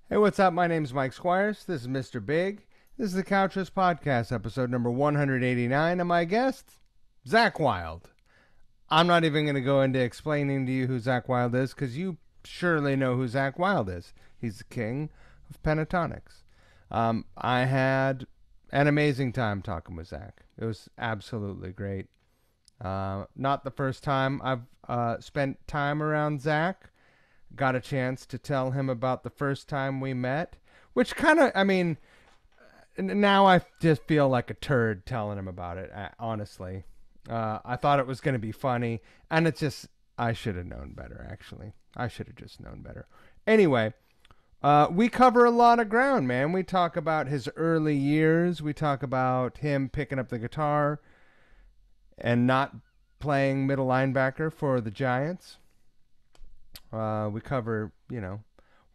Hey, what's up? My name's Mike Squires. This is Mr. Big. This is the Couchers Podcast, episode number 189, and my guest, Zakk Wylde. I'm not even going to go into explaining to you who Zakk Wylde is, because you surely know who Zakk Wylde is. He's the king of pentatonics. I had an amazing time talking with Zakk. It was absolutely great. Not the first time I've spent time around Zakk. Got a chance to tell him about the first time we met, which kind of, now I just feel like a turd telling him about it, honestly. I thought it was going to be funny, and it's just, I should have known better, actually. I should have just known better. Anyway, we cover a lot of ground, man. We talk about his early years. We talk about him picking up the guitar and not playing middle linebacker for the Giants. We cover,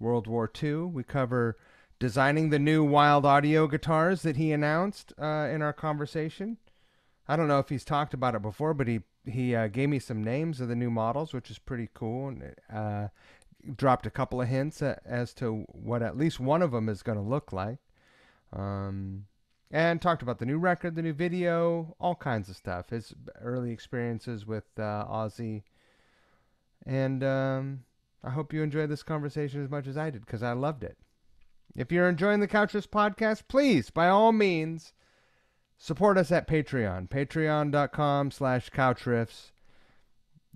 World War II. We cover designing the new Wild Audio guitars that he announced in our conversation. I don't know if he's talked about it before, but he gave me some names of the new models, which is pretty cool, and dropped a couple of hints as to what at least one of them is going to look like. And talked about the new record, the new video, all kinds of stuff. His early experiences with Ozzy. And I hope you enjoyed this conversation as much as I did, because I loved it. If you're enjoying the Couchers Podcast, please, by all means, support us at Patreon. Patreon.com/couchriffs.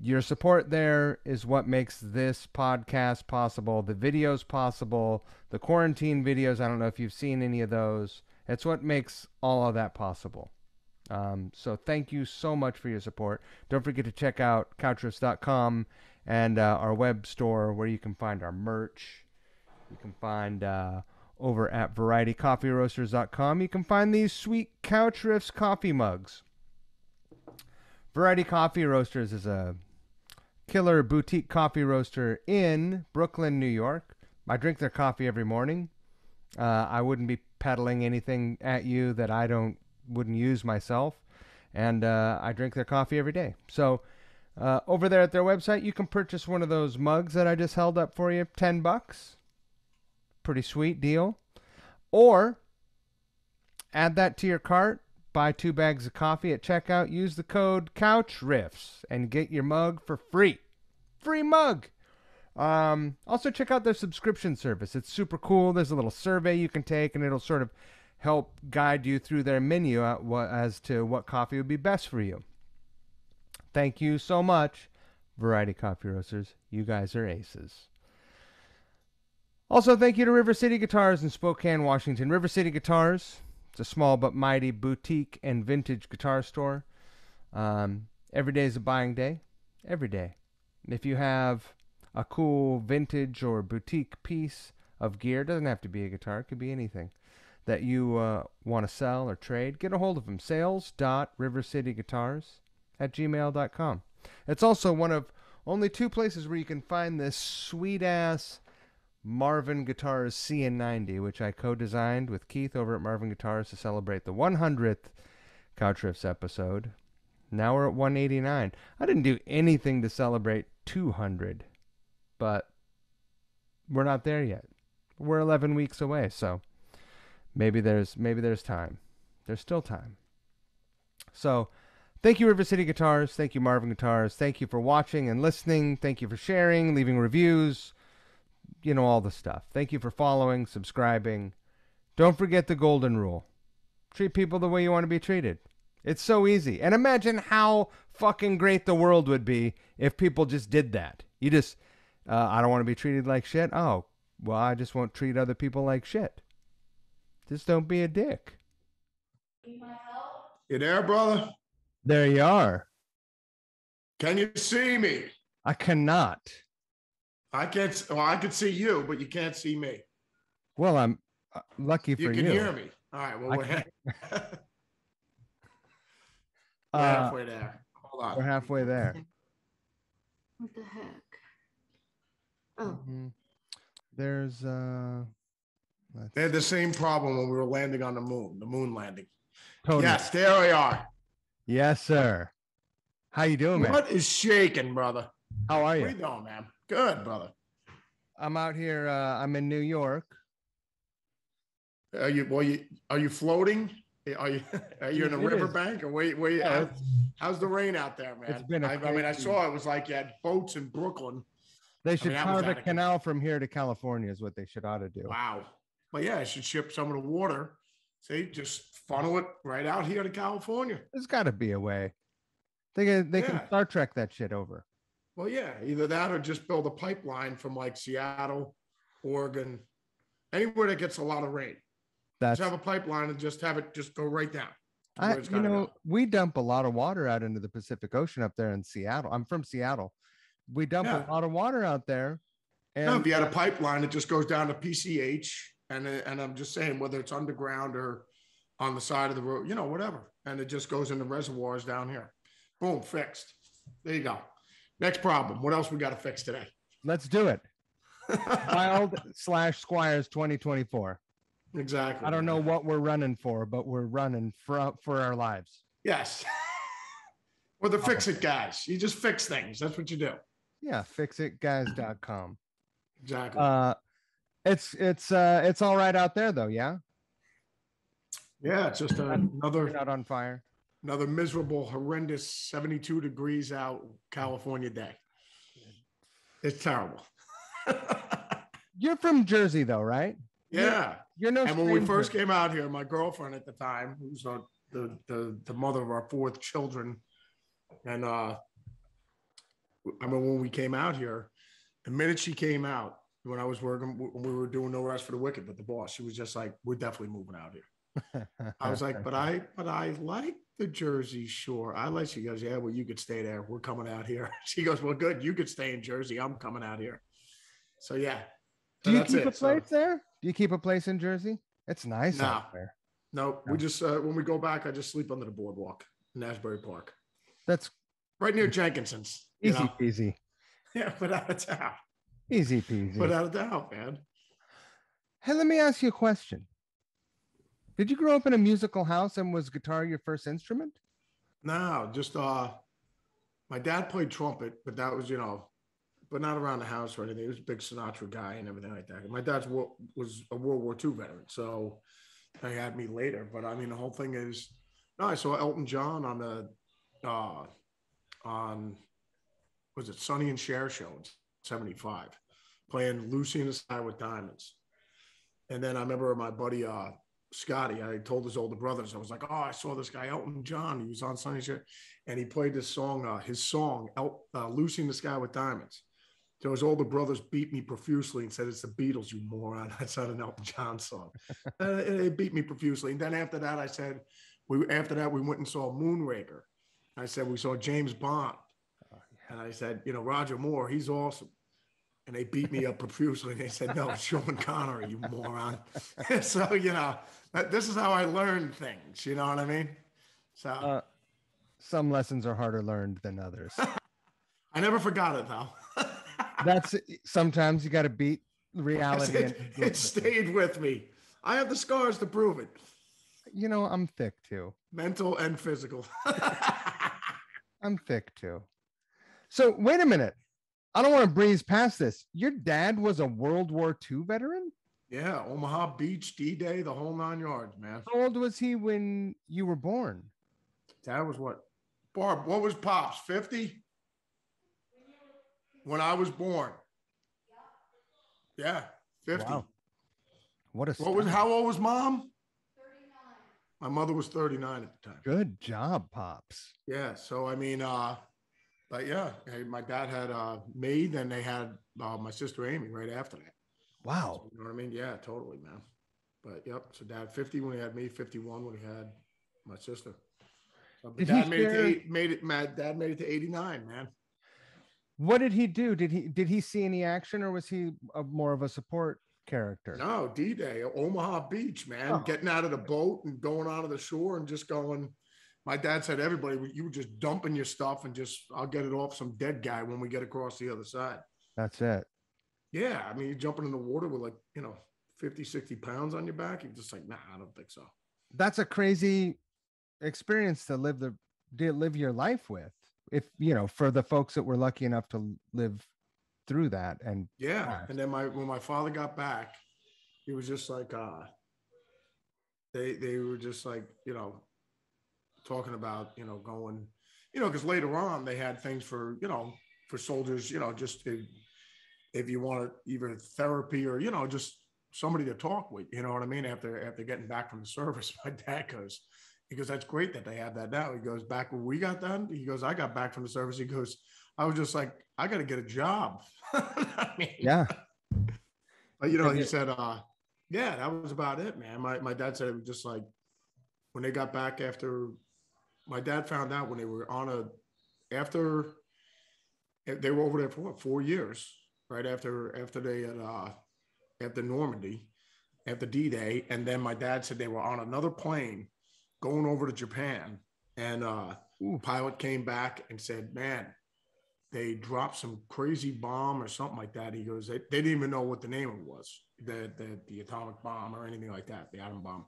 Your support there is what makes this podcast possible, the videos possible, the quarantine videos. I don't know if you've seen any of those. It's what makes all of that possible. So thank you so much for your support. Don't forget to check out couchriffs.com and our web store, where you can find our merch. You can find over at varietycoffeeroasters.com. You can find these sweet Couch Riffs coffee mugs. Variety Coffee Roasters is a killer boutique coffee roaster in Brooklyn, New York. I drink their coffee every morning. I wouldn't be peddling anything at you that I wouldn't use myself. And I drink their coffee every day. So over there at their website, you can purchase one of those mugs that I just held up for you, $10. Pretty sweet deal. Or add that to your cart, buy 2 bags of coffee at checkout, use the code CouchRiffs, and get your mug for free. Free mug! Also check out their subscription service. It's super cool. There's a little survey you can take, and it'll sort of help guide you through their menu as to what coffee would be best for you. Thank you so much, Variety Coffee Roasters. You guys are aces. Also, thank you to River City Guitars in Spokane, Washington. River City Guitars, it's a small but mighty boutique and vintage guitar store. Every day is a buying day. Every day. And if you have a cool vintage or boutique piece of gear, it doesn't have to be a guitar, it could be anything, that you want to sell or trade, get a hold of them. sales.rivercityguitars@gmail.com. It's also one of only 2 places where you can find this sweet-ass Marvin Guitars CN90, which I co-designed with Keith over at Marvin Guitars to celebrate the 100th Couch Riffs episode. Now we're at 189. I didn't do anything to celebrate 200, but we're not there yet. We're 11 weeks away, so maybe there's time. There's still time. So thank you, River City Guitars. Thank you, Marvin Guitars. Thank you for watching and listening. Thank you for sharing, leaving reviews, all the stuff. Thank you for following, subscribing. Don't forget the golden rule. Treat people the way you want to be treated. It's so easy. And imagine how fucking great the world would be if people just did that. You just, I don't want to be treated like shit. Oh, well, I just won't treat other people like shit. Just don't be a dick. You there, brother? There you are. Can you see me? I cannot. I can't. Well, I can see you, but you can't see me. Well, I'm lucky for you. You can hear me. All right. Well, we're halfway there. Hold on. We're halfway there. What the heck? Oh. Mm-hmm. There's They had the same problem when we were landing on the moon landing. Totally. Yes, there we are. Yes, sir. How you doing, man? What is shaking, brother? How are you? What are you doing, man? Good, brother. I'm out here. I'm in New York. Are you floating? Are you are you in a It is. riverbank or where you, Yeah, how's the rain out there, man? it's been a I mean, I crazy. saw it was like you had boats in Brooklyn. They I should mean, that was carve a out of canal from here to California is what they should ought to do. wow. But yeah, I should ship some of the water. See, just funnel it right out here to California. There's got to be a way. They can Yeah. Star Trek that shit over. Well, yeah, either that or just build a pipeline from like Seattle, Oregon, anywhere that gets a lot of rain. That's Just have a pipeline and just have it just go right down to where it's you gotta know, go. we dump a lot of water out into the Pacific Ocean up there in Seattle. I'm from Seattle. We dump a Yeah. lot of water out there. No, And if you had a pipeline, it just goes down to PCH, and I'm just saying whether it's underground or on the side of the road, whatever, and it just goes in the reservoirs down here. Boom, fixed. There you go. Next problem. What else we got to fix today? let's do it. Wild/Squires 2024. Exactly. I don't know what we're running for, but we're running for our lives. Yes. We're the fix it guys. You just fix things. That's what you do. Yeah, fixitguys.com. Exactly. It's all right out there though, yeah? Yeah, it's just You're another not on fire. miserable, horrendous 72 degrees out California day. It's terrible. You're from Jersey though, right? Yeah. You're no And when we stranger. first came out here, my girlfriend at the time, who's the mother of our fourth children, and I mean, when we came out here, the minute she came out, when I was working, when we were doing No Rest for the Wicked with the boss, she was just like, "We're definitely moving out here." I was like, "But I like the Jersey Shore. I like." She goes, "Yeah, well, you could stay there. We're coming out here." She goes, "Well, good. You could stay in Jersey. I'm coming out here." So yeah. Do you That's keep it. a place there? Do you keep a place in Jersey? It's nice No. out there. No, we just when we go back, I just sleep under the boardwalk in Asbury Park, That's right near Jenkinson's. easy peasy. Yeah, without a doubt. Easy peasy. Without a doubt, man. Hey, let me ask you a question. Did you grow up in a musical house and was guitar your first instrument? No, just my dad played trumpet, but that was but not around the house or anything. He was a big Sinatra guy and everything like that. And my dad's was a World War II veteran, so they had me later. But I mean, the whole thing is, no, I saw Elton John on the on was it Sonny and Cher show in '75, playing Lucy in the Sky with Diamonds. And then I remember my buddy Scotty, I told his older brothers, I was like, "Oh, I saw this guy Elton John. He was on Sonny and Cher, and he played this song, his song, Lucy in the Sky with Diamonds." So his older brothers beat me profusely and said, "It's the Beatles, you moron. That's not an Elton John song." And they beat me profusely. And then after that, I said, we went and saw Moonraker. I said, we saw James Bond. And I said, Roger Moore, he's awesome. And they beat me up profusely. And they said, "No, it's Sean Connery, you moron." So, this is how I learned things. You know what I mean? So some lessons are harder learned than others. I never forgot it, though. That's sometimes you got to beat reality. It stayed with me. I have the scars to prove it. I'm thick too. Mental and physical. I'm thick too. So wait a minute. I don't want to breeze past this. Your dad was a World War II veteran? Yeah, Omaha Beach, D-Day, the whole 9 yards, man. How old was he when you were born? Dad was what? Barb, what was Pops? 50? When I was born. Yeah, 50. Wow. How old was Mom? 39. My mother was 39 at the time. Good job, Pops. Yeah, so I mean, but yeah, my dad had me, then they had my sister Amy right after that. Wow. So, you know what I mean? Yeah, totally, man. But yep, so Dad 50 when he had me, 51 when he had my sister. So, Dad made it to 89, man. What did he do? Did he see any action, or was he more of a support character? No, D-Day, Omaha Beach, man. Getting out of the boat and going onto the shore and just going. My dad said, "Everybody, you were just dumping your stuff and I'll get it off some dead guy when we get across the other side." That's it. Yeah, I mean, you're jumping in the water with 50, 60 pounds on your back. You're just like, nah, I don't think so. That's a crazy experience to live your life with. If for the folks that were lucky enough to live through that. And yeah, and then when my father got back, he was just like, they were just like, talking about, going, because later on they had things for, for soldiers, just if you want either therapy or, just somebody to talk with, you know what I mean? After getting back from the service, my dad goes, he goes, that's great that they have that now. He goes, back when we got done, he goes, I got back from the service. He goes, I was just like, I got to get a job. I mean, Yeah. but he said, yeah, that was about it, man. My dad said it was just like when they got back after my dad found out when they were after they were over there for what, 4 years, right after they had after Normandy, after D-Day, and then my dad said they were on another plane going over to Japan, and pilot came back and said, man, they dropped some crazy bomb or something like that. He goes, they didn't even know what the name of it was, the atomic bomb or anything like that, the atom bomb.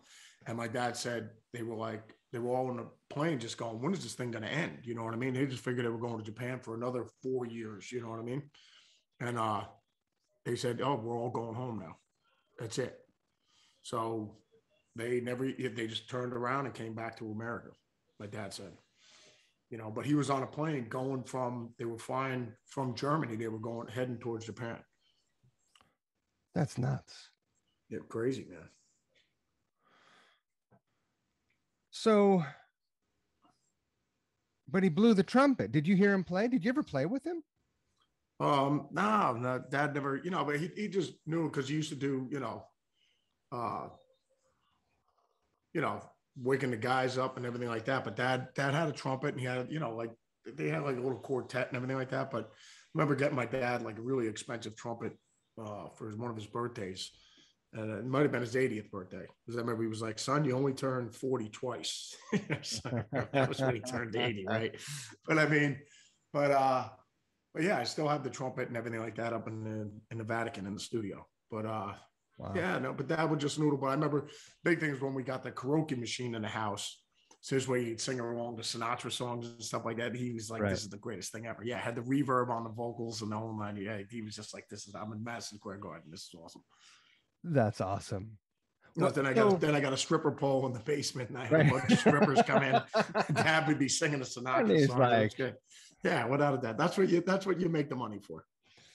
And my dad said they were all in the plane just going, when is this thing going to end? You know what I mean? They just figured they were going to Japan for another 4 years. You know what I mean? And they said, oh, we're all going home now. That's it. So they just turned around and came back to America. My dad said. But he was on a plane they were flying from Germany. They were heading towards Japan. That's nuts. Yeah, crazy, man. So, but he blew the trumpet. Did you hear him play? Did you ever play with him? No, Dad never, but he just knew because he used to do, waking the guys up and everything like that. But dad had a trumpet, and he had, like they had like a little quartet and everything like that. But I remember getting my dad like a really expensive trumpet for one of his birthdays. And it might have been his 80th birthday. Because I remember he was like, son, you only turned 40 twice. So that was when he turned 80, right? But I mean, but yeah, I still have the trumpet and everything like that up in the Vatican in the studio. But wow. Yeah, no, but that would just noodle. But I remember big things when we got the karaoke machine in the house. So this way he'd sing along to Sinatra songs and stuff like that. He was like, right. This is the greatest thing ever. Yeah, had the reverb on the vocals and the whole nine. Yeah, he was just like, I'm in Madison Square Garden. This is awesome. That's awesome. Well, then I got a stripper pole in the basement, and I had a bunch of strippers come in. Dad would be singing a Sinatra song. Like, that's good. Yeah, without a doubt. That's what you make the money for,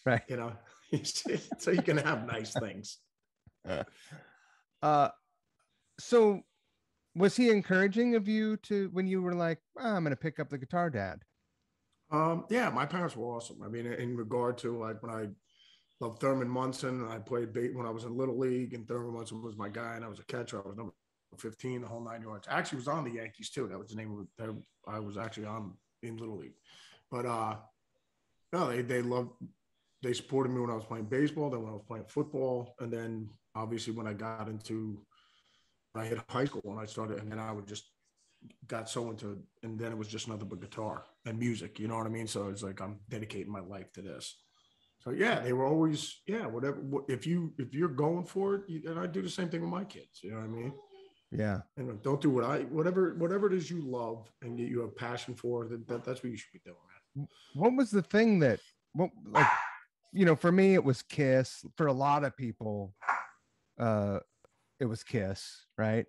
right? So you can have nice things. So was he encouraging of you to when you were like, I'm going to pick up the guitar, Dad? Yeah, my parents were awesome. I mean, in regard to like when I loved Thurman Munson, and I played bait when I was in Little League, and Thurman Munson was my guy, and I was a catcher. I was number 15, the whole 9 yards. I actually was on the Yankees too. That was the name of it. I was actually on in Little League. But no, they supported me when I was playing baseball, then when I was playing football, and then obviously when I hit high school and I started, and then I would just got so into, and then it was just nothing but guitar and music, you know what I mean? So it's like, I'm dedicating my life to this. So yeah, they were always, yeah, whatever. If you're going for it, and I do the same thing with my kids, you know what I mean? Yeah. And don't do whatever it is you love and you have passion for, that's what you should be doing, man. What was the thing for me, it was Kiss. For a lot of people, it was Kiss, right?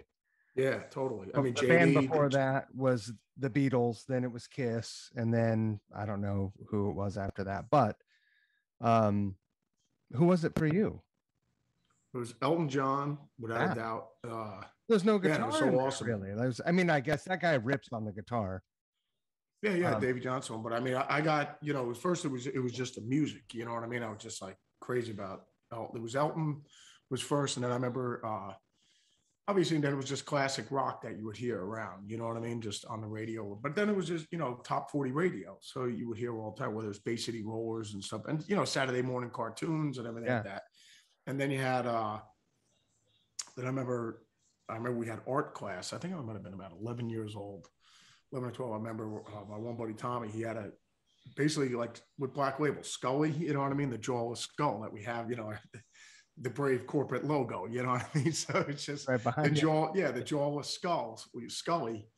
Yeah, totally. I mean, the band before that was the Beatles, then it was Kiss, and then I don't know who it was after that, but who was it for you? It was Elton John, without a doubt. There's no guitar. Yeah, it was so awesome. Really, I guess that guy rips on the guitar. Yeah, Davey Johnson. But I mean, I got, at first it was just the music, you know what I mean? I was just like crazy about Elton. It was Elton was first, and then I remember obviously then it was just classic rock that you would hear around, you know what I mean? Just on the radio. But then it was just, top 40 radio. So you would hear all the time, whether it's Bay City Rollers and stuff, and Saturday morning cartoons and everything like that. And then you had then I remember we had art class. I think I might have been about 11 years old. 11 or 12, I remember my one buddy Tommy, he had basically like with Black Label, Scully, you know what I mean? The jawless skull that we have, the Brave corporate logo, you know what I mean? So it's just right behind the jawless skulls. Scully,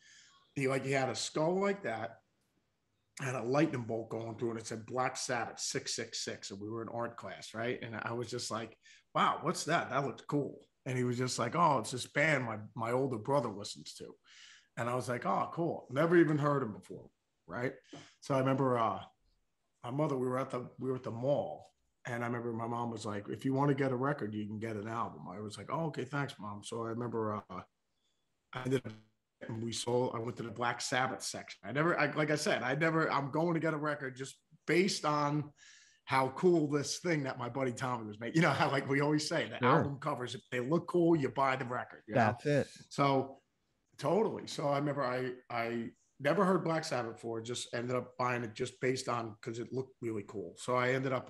he had a skull like that, had a lightning bolt going through it. It said Black Sabbath 666, and we were in art class, right? And I was just like, wow, what's that? That looked cool. And he was just like, oh, it's this band my older brother listens to. And I was like, oh, cool. Never even heard him before. Right. So I remember my mother, we were at the mall. And I remember my mom was like, if you want to get a record, you can get an album. I was like, oh, okay, thanks, Mom. So I remember I ended up, and I went to the Black Sabbath section. Like I said, I'm going to get a record just based on how cool this thing that my buddy Tommy was making. You know how, like we always say, the album covers, if they look cool, you buy the record. That's it. So totally. So I remember I never heard Black Sabbath before, just ended up buying it just based on, because it looked really cool. So I ended up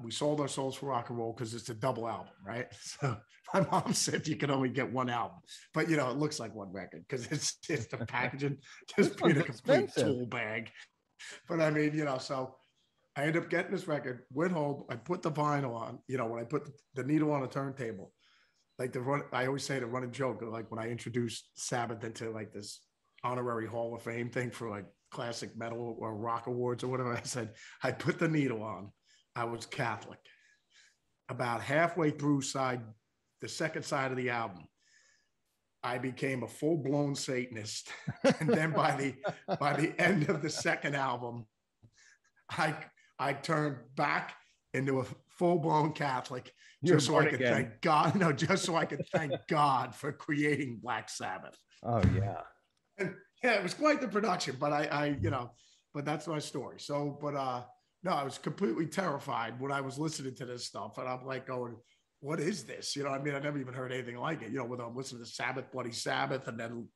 we sold our souls for rock and roll because it's a double album, right? So my mom said you could only get one album, but it looks like one record because it's the packaging just being a complete tool bag. But I mean, so I ended up getting this record, went home, I put the vinyl on, when I put the needle on a turntable, like I always say the running joke, like when I introduced Sabbath into like this honorary Hall of Fame thing for like classic metal or rock awards or whatever, I said, I put the needle on. I was Catholic. About halfway through the second side of the album, I became a full-blown Satanist. And then by the end of the second album, I turned back into a full-blown Catholic just so I could thank God. No, just so I could thank God for creating Black Sabbath. Oh yeah. And yeah, it was quite the production, but but that's my story. So, but no, I was completely terrified when I was listening to this stuff. And I'm like going, what is this? I mean, I never even heard anything like it, when I'm listening to Sabbath, Bloody Sabbath, and then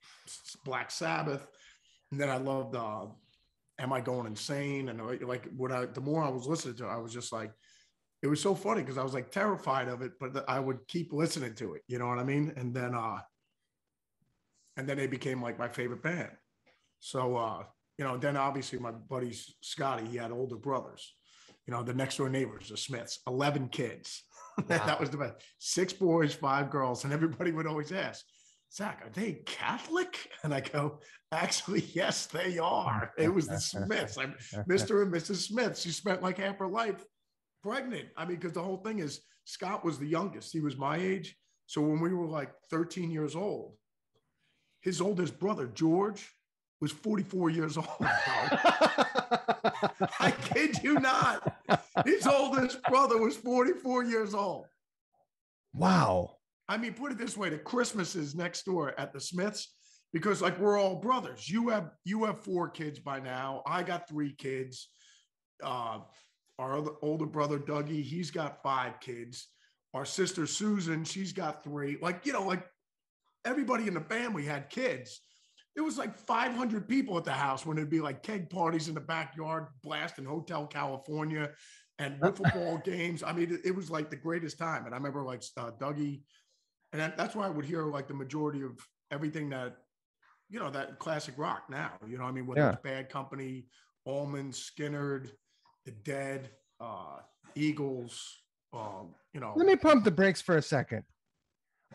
Black Sabbath. And then I loved Am I Going Insane? And like the more I was listening to it, I was just like, it was so funny because I was like terrified of it, but I would keep listening to it. You know what I mean? And then they became like my favorite band. So, then obviously my buddy Scotty, he had older brothers, the next door neighbors, the Smiths, 11 kids. Wow. That was the best. 6 boys, 5 girls. And everybody would always ask, Zakk, are they Catholic? And I go, actually, yes, they are. It was the Smiths. I'm Mr. and Mrs. Smith. She spent like half her life pregnant. I mean, because the whole thing is Scott was the youngest. He was my age. So when we were like 13 years old, his oldest brother, George, was 44 years old. I kid you not. His oldest brother was 44 years old. Wow. I mean, put it this way, the Christmas is next door at the Smiths because like we're all brothers. You have 4 kids by now. I got 3 kids. Our older brother, Dougie, he's got 5 kids. Our sister, Susan, she's got 3. Like, like everybody in the family had kids. There was like 500 people at the house when it'd be like keg parties in the backyard, blasting Hotel California and wiffle ball games. I mean, it was like the greatest time. And I remember like Dougie, and that's why I would hear like the majority of everything that, that classic rock now, I mean, whether it's Bad Company, Allman, Skynyrd, The Dead, Eagles, Let me pump the brakes for a second.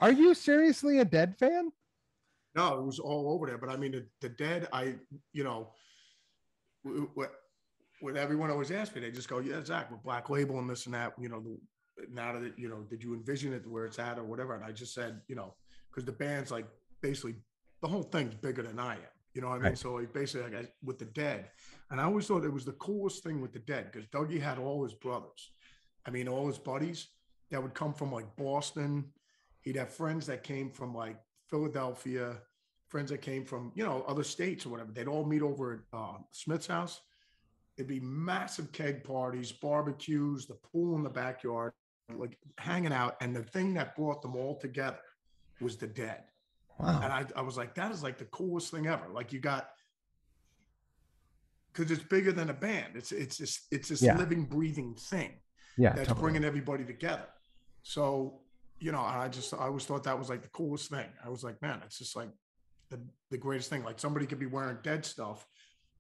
Are you seriously a Dead fan? No, it was all over there. But I mean, the Dead, when everyone always asks me, they just go, yeah, Zakk, with Black Label and this and that, now that, did you envision it where it's at or whatever? And I just said, because the band's like, basically the whole thing's bigger than I am. You know what I mean? Right. So like basically like with the Dead. And I always thought it was the coolest thing with the Dead because Dougie had all his brothers. I mean, all his buddies that would come from like Boston. He'd have friends that came from like Philadelphia, friends that came from, other states or whatever. They'd all meet over at Smith's house. It'd be massive keg parties, barbecues, the pool in the backyard, like hanging out. And the thing that brought them all together was the Dead. Wow. And I was like, that is like the coolest thing ever. Like you got, because it's bigger than a band. It's this living, breathing thing that's bringing everybody together. So, I always thought that was like the coolest thing. I was like, man, it's just like the greatest thing. Like somebody could be wearing Dead stuff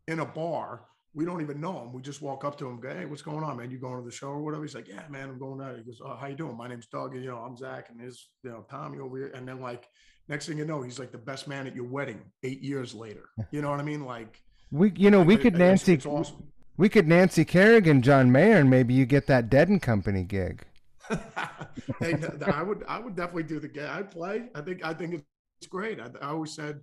in a bar. We don't even know him. We just walk up to him and go, hey, what's going on, man? You going to the show or whatever? He's like, yeah, man, I'm going out. He goes, oh, how you doing? My name's Doug. And, I'm Zakk and his, Tommy over here. And then like, next thing you know, he's like the best man at your wedding 8 years later. You know what I mean? Like, we could Nancy Kerrigan, John Mayer, and maybe you get that Dead and Company gig. Hey, I would definitely do the game. I'd play. I think it's great. I always said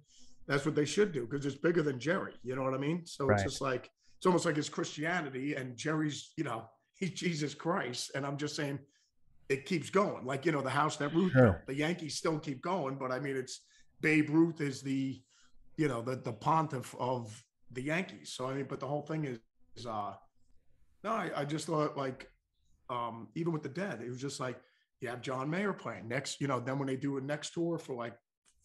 that's what they should do because it's bigger than Jerry. You know what I mean? So it's Right. just like it's almost like it's Christianity and Jerry's, you know, he's Jesus Christ. And I'm just saying it keeps going. Like, you know, the house that Ruth Sure. built. The Yankees still keep going, but I mean it's Babe Ruth is the, you know, the pontiff of the Yankees. So I mean, but the whole thing is no, I just thought like even with the Dead, it was just like you have John Mayer playing next, you know, then when they do a next tour for like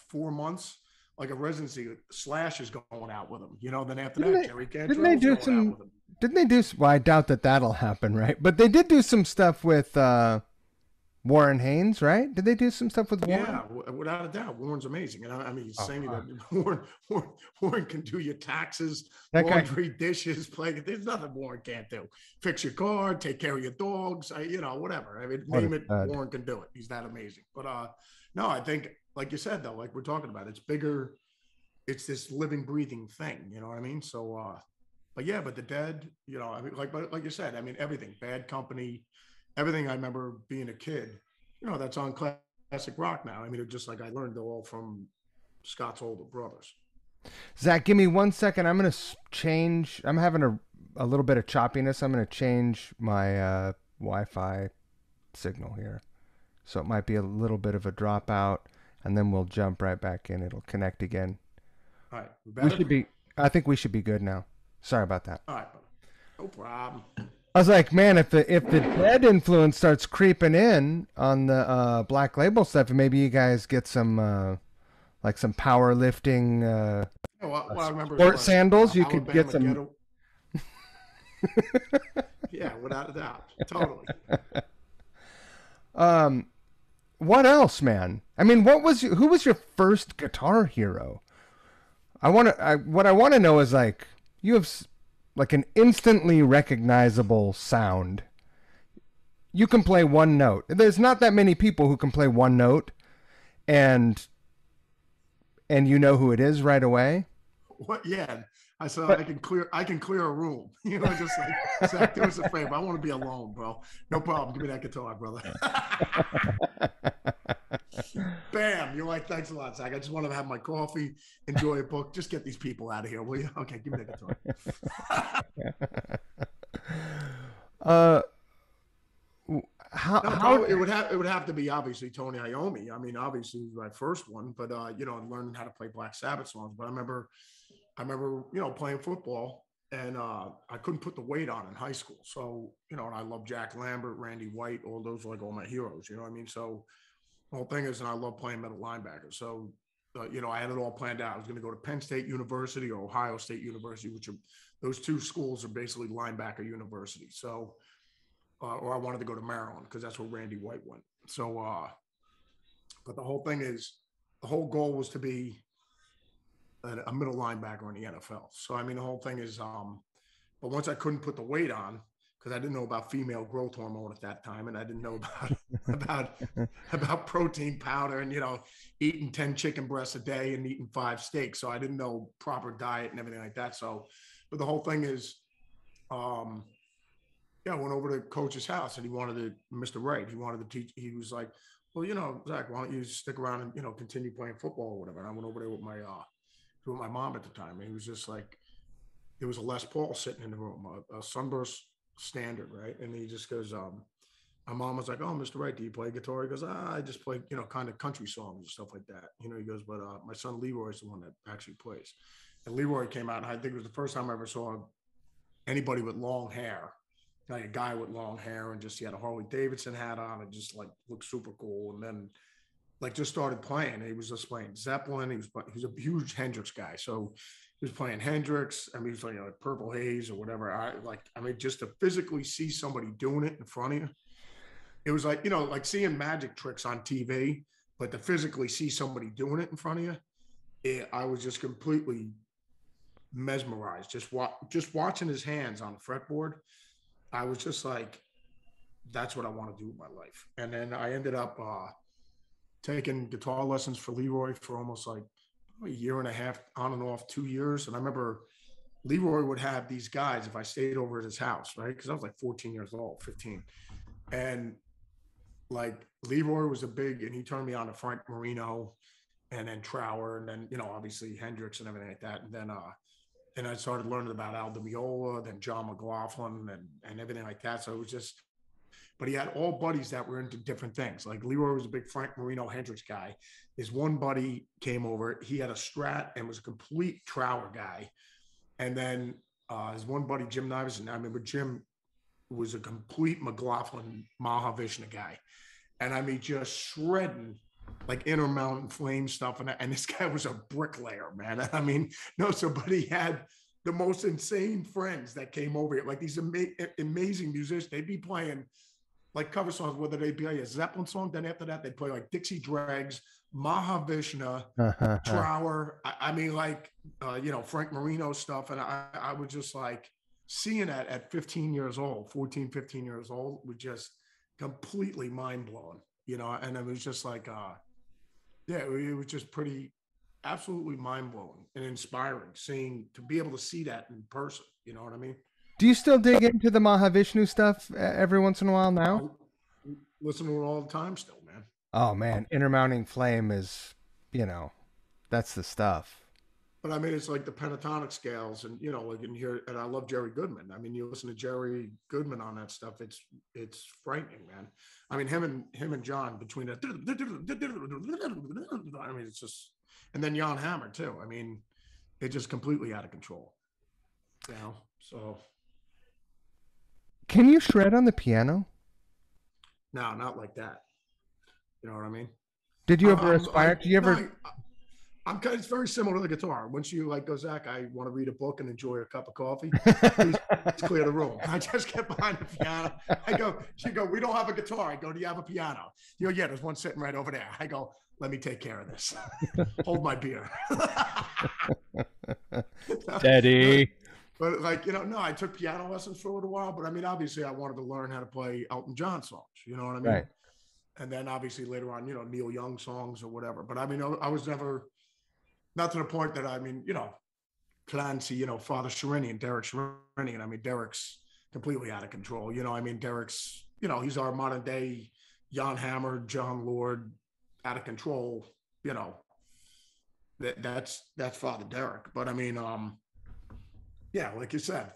4 months, like a residency, Slash is going out with them, you know, then after Didn't that, they? Jerry Didn't they Cantrell's do going out some? with them. Didn't they do? Well, I doubt that that'll happen, right? But they did do some stuff with Warren Haynes, right? Did they do some stuff with Warren? Yeah, without a doubt, Warren's amazing, and I mean, he's Oh, saying fuck. that Warren can do your taxes, That guy. laundry, dishes, play. There's nothing Warren can't do. Fix your car, take care of your dogs, you know, whatever. I mean, What a name it, stud. Warren can do it. He's that amazing. But no, I think, like you said though, like we're talking about, it's bigger. It's this living, breathing thing. You know what I mean? So, but yeah, but the Dead, you know, I mean, like you said, I mean, everything, Bad Company, everything. I remember being a kid, you know, that's on classic rock now. I mean, it's just like I learned it all from Scott's older brothers. Zach, give me 1 second. I'm gonna change. I'm having a little bit of choppiness. I'm gonna change my Wi-Fi signal here, so it might be a little bit of a dropout, and then we'll jump right back in. It'll connect again. All right, we We better. should be. I think we should be good now. Sorry about that. All right, brother. No problem. I was like, man, if the Dead influence starts creeping in on the Black Label stuff, maybe you guys get some like some powerlifting You know, what I remember is sport what sandals. You could get Alabama some. ghetto. Yeah, without a doubt, totally. Um, what else, man? I mean, who was your first guitar hero? What I want to know is like you have like an instantly recognizable sound. You can play one note. There's not that many people who can play one note and you know who it is right away. What? Yeah, I said But I can clear a room. You know, just like Zach, do us a favor. I want to be alone, bro. No problem. Give me that guitar, brother. Bam! You're like, thanks a lot, Zach. I just want to have my coffee, enjoy a book. Just get these people out of here, will you? Okay, give me that guitar. uh, No, how bro, it would have to be obviously Tony Iommi. I mean, obviously he was my first one, but you know, learning how to play Black Sabbath songs. But I remember, you know, playing football and I couldn't put the weight on in high school. So, you know, and I love Jack Lambert, Randy White, all those are like all my heroes, you know what I mean? So the whole thing is, and I love playing middle linebacker. So, you know, I had it all planned out. I was going to go to Penn State University or Ohio State University, which are those two schools are basically linebacker universities. So, or I wanted to go to Maryland because that's where Randy White went. So, but the whole thing is, the whole goal was to be a middle linebacker in the NFL. So, I mean, the whole thing is, but once I couldn't put the weight on because I didn't know about female growth hormone at that time, and I didn't know about about protein powder and you know eating 10 chicken breasts a day and eating 5 steaks. So I didn't know proper diet and everything like that. So, but the whole thing is, um, yeah, I went over to coach's house and he wanted to, Mr. Wright, he wanted to teach. He was like, well, you know, Zach, why don't you stick around and, you know, continue playing football or whatever. And I went over there with my mom at the time. And he was just like, there was a Les Paul sitting in the room, a Sunburst standard. Right. And he just goes, my mom was like, oh, Mr. Wright, do you play guitar? He goes, I just play, you know, kind of country songs and stuff like that. You know, he goes, but my son Leroy's the one that actually plays. And Leroy came out, and I think it was the first time I ever saw anybody with long hair, like a guy with long hair, and just he had a Harley Davidson hat on and just like looked super cool. And then like just started playing. He was just playing Zeppelin. He was a huge Hendrix guy. So he was playing Hendrix. I mean, he was like Purple Haze or whatever. I mean, just to physically see somebody doing it in front of you. It was like, you know, like seeing magic tricks on TV, but to physically see somebody doing it in front of you, I was just completely mesmerized. Just watching his hands on the fretboard. I was just like, that's what I want to do with my life. And then I ended up taking guitar lessons for Leroy for almost like a year and a half, on and off 2 years. And I remember Leroy would have these guys if I stayed over at his house, right? Because I was like 14 years old, 15. And like Leroy was a big, and he turned me on to Frank Marino, and then Trower, and then obviously Hendrix and everything like that, and then I started learning about Al Di Meola, then John McLaughlin, and everything like that. So it was just, but he had all buddies that were into different things. Like Leroy was a big Frank Marino Hendrix guy. His one buddy came over. He had a Strat and was a complete Trower guy. And then his one buddy Jim Niverson. I remember Jim was a complete McLaughlin Mahavishnu guy, and I mean just shredding like Intermountain Flame stuff. And this guy was a bricklayer, man. I mean, no, so but he had the most insane friends that came over here, like these amazing musicians. They'd be playing like cover songs, whether they play a Zeppelin song, then after that they'd play like Dixie Dregs, Mahavishnu, Trower. I mean, like Frank Marino stuff, and I was just like seeing that at 15 years old, 14, 15 years old, was just completely mind blowing, and it was just like, yeah, it was just pretty, absolutely mind blowing and inspiring to be able to see that in person. You know what I mean? Do you still dig into the Mahavishnu stuff every once in a while now? I'll listen to it all the time still, man. Oh man, Intermounting Flame is, that's the stuff. But I mean, it's like the pentatonic scales, and like in here, and I love Jerry Goodman. I mean, you listen to Jerry Goodman on that stuff, it's frightening, man. I mean, him and John between it. I mean, it's just, and then Jan Hammer too. I mean, it's just completely out of control. So. Can you shred on the piano? No, not like that. You know what I mean? Did you ever aspire? Do you ever? No, I'm kind of, it's very similar to the guitar. Once you like go, Zakk, I want to read a book and enjoy a cup of coffee. Please clear the room. I just get behind the piano. She go, we don't have a guitar. I go, do you have a piano? You go, yeah, there's one sitting right over there. I go, let me take care of this. Hold my beer. Daddy. But like, no, I took piano lessons for a little while, but I mean, obviously I wanted to learn how to play Elton John songs, you know what I mean? Right. And then obviously later on, Neil Young songs or whatever. But I mean, I was never, not to the point that, I mean, Clancy, Father Sherinian, Derek Sherinian. I mean, Derek's completely out of control. I mean, Derek's, he's our modern day Jan Hammer, John Lord, out of control, that's Father Derek. But I mean, yeah, like you said,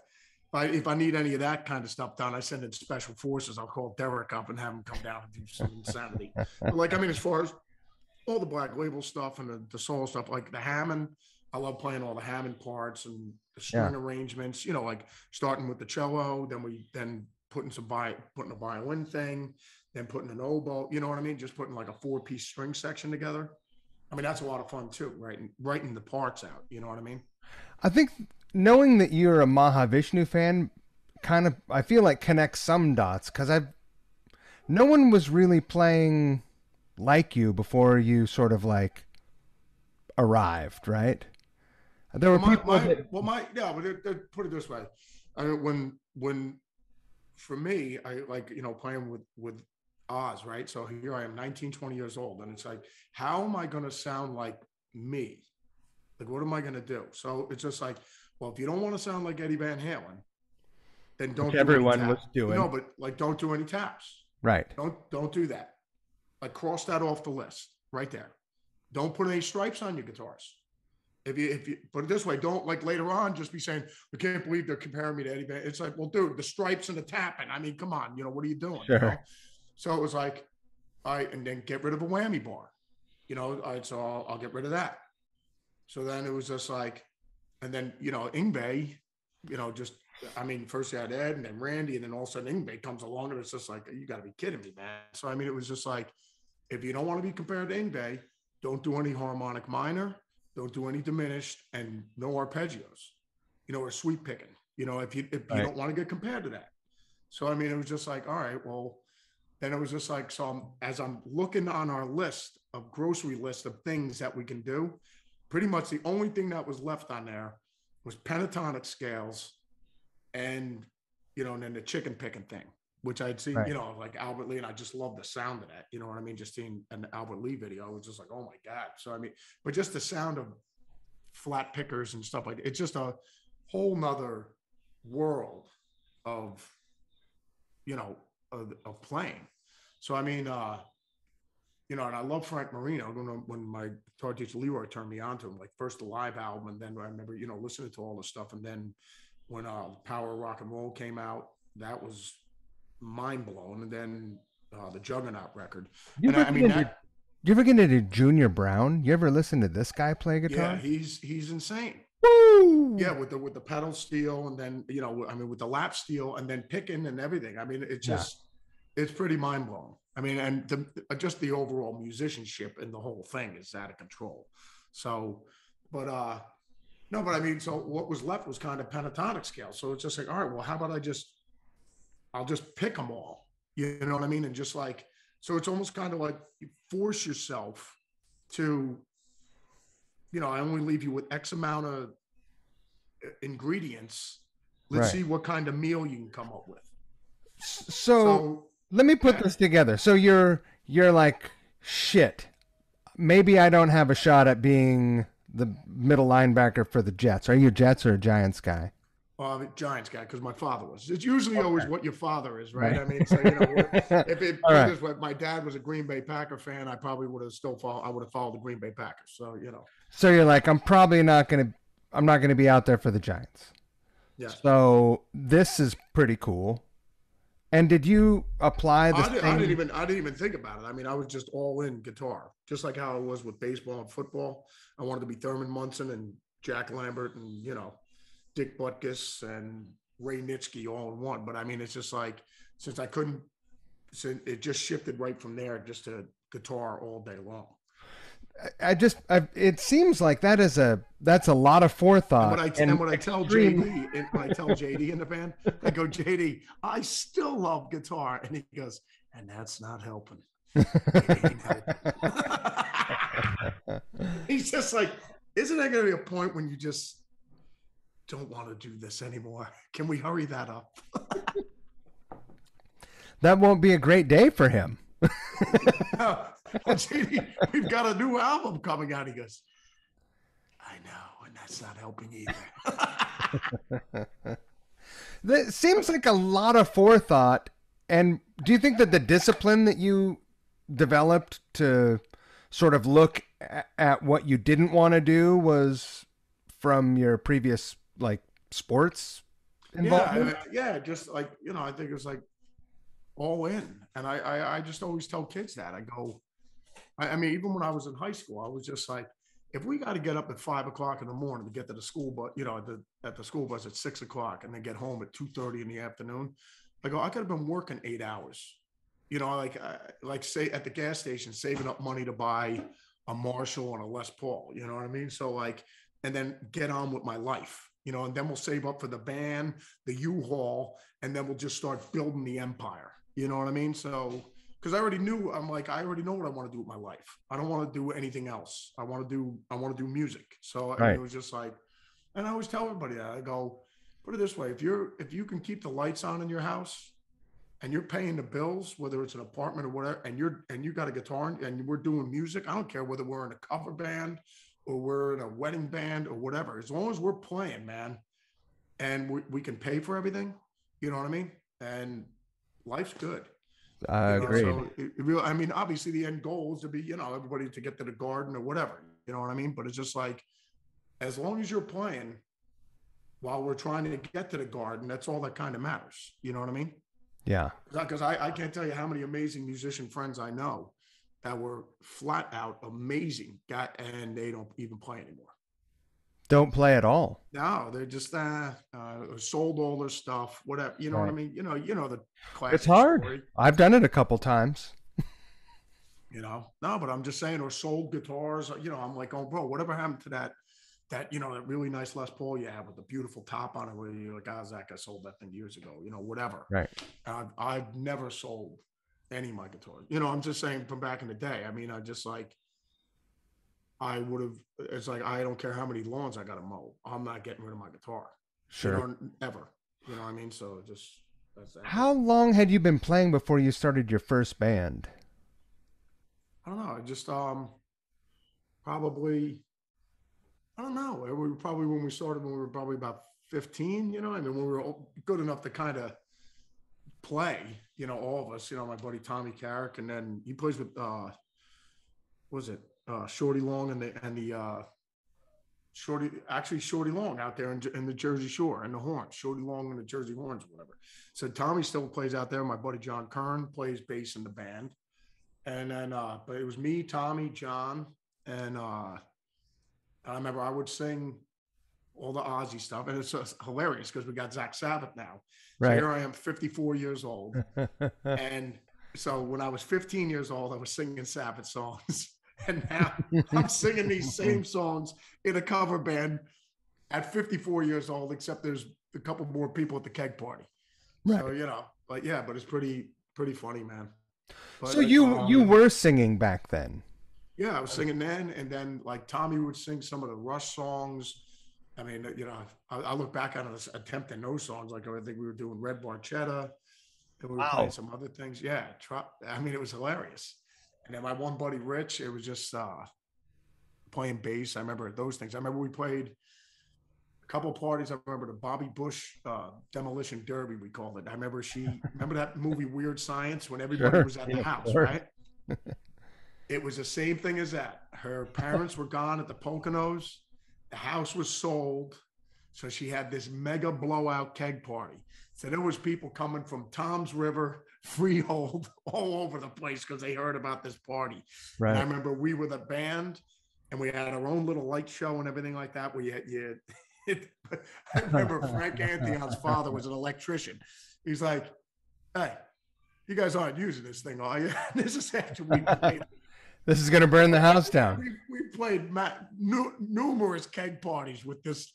if I need any of that kind of stuff done, I send in special forces. I'll call Derek up and have him come down and do some insanity. But like, I mean, as far as all the Black Label stuff and the soul stuff, like the Hammond, I love playing all the Hammond parts and the string arrangements, like starting with the cello, then putting a violin thing, then putting an oboe, you know what I mean? Just putting like a 4-piece string section together. I mean, that's a lot of fun too, right? And writing the parts out, you know what I mean? I think knowing that you're a Mahavishnu fan kind of, I feel like, connects some dots, because no one was really playing like you before you sort of like arrived, right? There were people but put it this way. I mean, when for me, I like, playing with Oz, right? So here I am, 19, 20 years old. And it's like, how am I going to sound like me? Like, what am I going to do? So it's just like, well, if you don't want to sound like Eddie Van Halen, then don't do everyone any was taps. doing. No, but like, don't do any taps. Right. Don't do that. Like, cross that off the list right there. Don't put any stripes on your guitars. If you put it this way, don't like later on just be saying, I can't believe they're comparing me to Eddie Van. It's like, well, dude, the stripes and the tapping. I mean, come on, what are you doing? Sure. So it was like, all right, and then get rid of a whammy bar. All right, so I'll get rid of that. So then it was just like, and then, Yngwie, just, I mean, first you had Ed and then Randy, and then all of a sudden Yngwie comes along, and it's just like, you got to be kidding me, man. So, I mean, it was just like, if you don't want to be compared to Yngwie, don't do any harmonic minor, don't do any diminished, and no arpeggios, or sweep picking, if you don't want to get compared to that. So, I mean, it was just like, all right, well, then it was just like, so as I'm looking on our grocery list of things that we can do, pretty much the only thing that was left on there was pentatonic scales and, and then the chicken picking thing, which I'd seen, like Albert Lee, and I just love the sound of that. You know what I mean? Just seeing an Albert Lee video, it was just like, oh my God. So, I mean, but just the sound of flat pickers and stuff like that, it's just a whole nother world of, of playing. So I mean, and I love Frank Marino. When my guitar teacher Leroy turned me on to him, like first the live album, and then I remember, listening to all this stuff. And then when Power of Rock and Roll came out, that was mind blown. And then the Juggernaut record. You And ever I get mean into that, you ever get into Junior Brown? You ever listen to this guy play yeah, guitar? he's insane. Woo! Yeah, with the pedal steel, and then I mean with the lap steel, and then picking and everything. I mean, Yeah. it's pretty mind blowing. I mean, and just the overall musicianship and the whole thing is out of control. So, but no, but I mean, so what was left was kind of pentatonic scale. So it's just like, all right, well, how about I'll just pick them all. You know what I mean? And just like, so it's almost kind of like you force yourself to, I only leave you with X amount of ingredients. Let's Right. see what kind of meal you can come up with. So So let me put yeah, this together. So you're like, shit. Maybe I don't have a shot at being the middle linebacker for the Jets. Are you a Jets or a Giants guy? Giants guy, because my father was. It's usually always what your father is, right? Right. I mean, so if it All put it right. this way, my dad was a Green Bay Packer fan. I probably would have I would have followed the Green Bay Packers. So So you're like, I'm not gonna be out there for the Giants. yes. So this is pretty cool. And did you apply the same? I didn't even think about it. I mean, I was just all in guitar, just like how it was with baseball and football. I wanted to be Thurman Munson and Jack Lambert and Dick Butkus and Ray Nitschke all in one. But I mean, it's just like since I couldn't, so it just shifted right from there just to guitar all day long. It seems like that's a lot of forethought And and when I tell extreme. JD, and when I tell JD in the band, I go, JD, I still love guitar, and he goes, and that's not helping. It ain't helping. He's just like, isn't there going to be a point when you just don't want to do this anymore? Can we hurry that up? That won't be a great day for him. JD, we've got a new album coming out. He goes, I know, and that's not helping either. That seems like a lot of forethought. And do you think that the discipline that you developed to sort of look at what you didn't want to do was from your previous like sports involvement? Yeah, just like I think it was like all in, and I just always tell kids that I go. I mean, even when I was in high school, I was just like, if we got to get up at 5 o'clock in the morning to get to the school, but at the school bus at 6 o'clock, and then get home at 2:30 in the afternoon, I go, I could have been working 8 hours. Like say at the gas station, saving up money to buy a Marshall and a Les Paul. You know what I mean? So like, and then get on with my life. And then we'll save up for the band, the U-Haul, and then we'll just start building the empire. You know what I mean? So because I already knew, I'm like, I already know what I want to do with my life. I don't want to do anything else. I want to do music. So I mean, Right. it was just like, and I always tell everybody that. I go, put it this way: if you can keep the lights on in your house and you're paying the bills, whether it's an apartment or whatever, and you got a guitar and we're doing music, I don't care whether we're in a cover band or we're in a wedding band or whatever, as long as we're playing, man, and we can pay for everything, you know what I mean? And life's good. Agreed. So really, I mean, obviously the end goal is to be, everybody to get to the garden or whatever, you know what I mean? But it's just like, as long as you're playing while we're trying to get to the garden, that's all that kind of matters. You know what I mean? Yeah. Because I can't tell you how many amazing musician friends I know that were flat out amazing and they don't even play anymore. Don't play at all. No, they're just sold all their stuff, whatever. You know what I mean? You know the classic It's hard. story. I've done it a couple times. No, but I'm just saying, or sold guitars. I'm like, oh, bro, whatever happened to that that really nice Les Paul you have with the beautiful top on it? Where you're like, Zakk, I sold that thing years ago. Whatever. Right. I've never sold any of my guitars. I'm just saying from back in the day. I mean, I just like. I would have. It's like I don't care how many lawns I got to mow. I'm not getting rid of my guitar. Sure. Ever. You know what I mean? So just that's that. How long had you been playing before you started your first band? I don't know. I just probably. I don't know. We were probably when we started when we were probably about 15. I mean, when we were good enough to kind of play, all of us, my buddy Tommy Carrick, and then he plays with was it Shorty Long and the Shorty Long out there in the Jersey Shore and the Horns, Shorty Long and the Jersey Horns, or whatever. So Tommy still plays out there. My buddy John Kern plays bass in the band. And then, but it was me, Tommy, John, and I remember I would sing all the Ozzy stuff. And it's just hilarious because we got Zach Sabbath now. So Right. here I am, 54 years old. And so when I was 15 years old, I was singing Sabbath songs. And now I'm singing these same songs in a cover band at 54 years old, except there's a couple more people at the keg party. Right. So, but it's pretty funny, man. But, so you were singing back then? Yeah, I was singing then. And then like Tommy would sing some of the Rush songs. I mean, I look back on this attempt at no songs. Like I think we were doing Red Barchetta and we were playing some other things. Yeah. I mean, it was hilarious. And then my one buddy, Rich, it was just playing bass. I remember those things. I remember we played a couple of parties. I remember the Bobby Bush Demolition Derby, we called it. I remember remember that movie Weird Science when everybody was at the house, right? It was the same thing as that. Her parents were gone at the Poconos. The house was sold. So she had this mega blowout keg party. So there was people coming from Tom's River, Freehold, all over the place because they heard about this party. Right. And I remember we were the band and we had our own little light show and everything like that. I remember Frank Anthion's father was an electrician. He's like, hey, you guys aren't using this thing, are you? This is after we played. This is going to burn the house down. We played numerous keg parties with this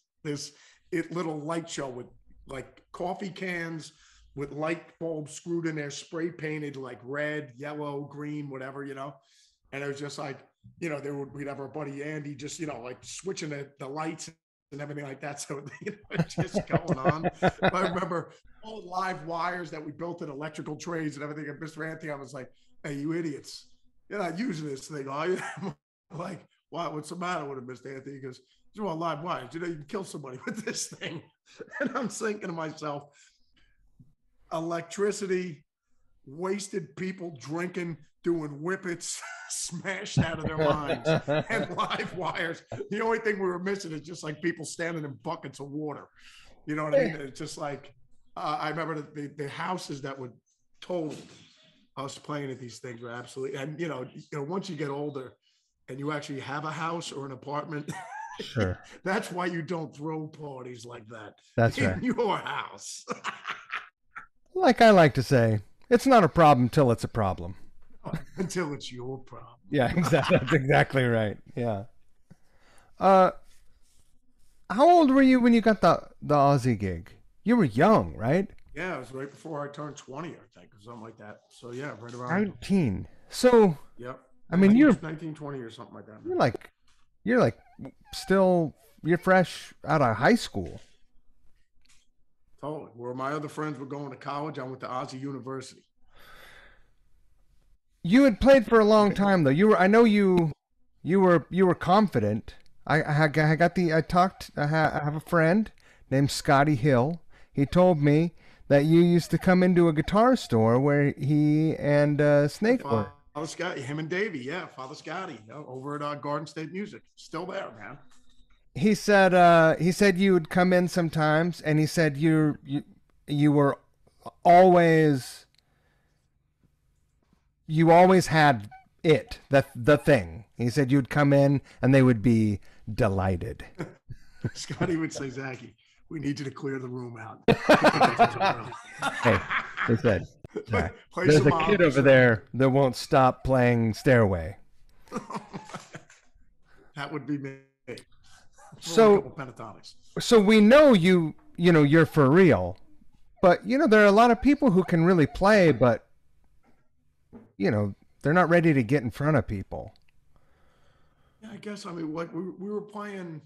little light show with like coffee cans with light bulbs screwed in there, spray painted like red, yellow, green, whatever, And it was just like, we'd have our buddy Andy just, like switching the lights and everything like that. So, it's just going on. I remember all live wires that we built in electrical trays and everything. And Mr. Anthony was like, hey, you idiots. You're not using this thing, are you? I'm like, what's the matter with it, Mr. Anthony? He goes, you're all live wires. You can kill somebody with this thing. And I'm thinking to myself, electricity, wasted people drinking, doing whippets, smashed out of their minds, and live wires. The only thing we were missing is just like people standing in buckets of water. You know what I mean? It's just like, I remember the houses that were totaled. Us playing at these things were absolutely, and once you get older and you actually have a house or an apartment, sure. That's why you don't throw parties like that. That's in right. Your house. Like I like to say, it's not a problem till it's a problem. Until it's your problem. Yeah, exactly. That's exactly right. Yeah. How old were you when you got the Ozzy gig? You were young, right? Yeah, it was right before I turned 20, I think, or something like that. So yeah, right around 19. So yep. I mean, you're 19, 20 or something like that. You're like still you're fresh out of high school. Totally. Where my other friends were going to college, I went to Ozzy University. You had played for a long time though. I know you were confident. I have a friend named Scotty Hill. He told me that you used to come into a guitar store where he and Snake were. Father Scotty, him and Davey, yeah, Father Scotty, over at Garden State Music, still there, man. He said you would come in sometimes, and he said you were always had the thing. He said you'd come in and they would be delighted. Scotty would say, Zachy, we need you to clear the room out. Hey, he said, there's a kid over there that won't stop playing Stairway. That would be me. So we know you're for real, but there are a lot of people who can really play, but they're not ready to get in front of people. Yeah, I guess. I mean, like we were playing.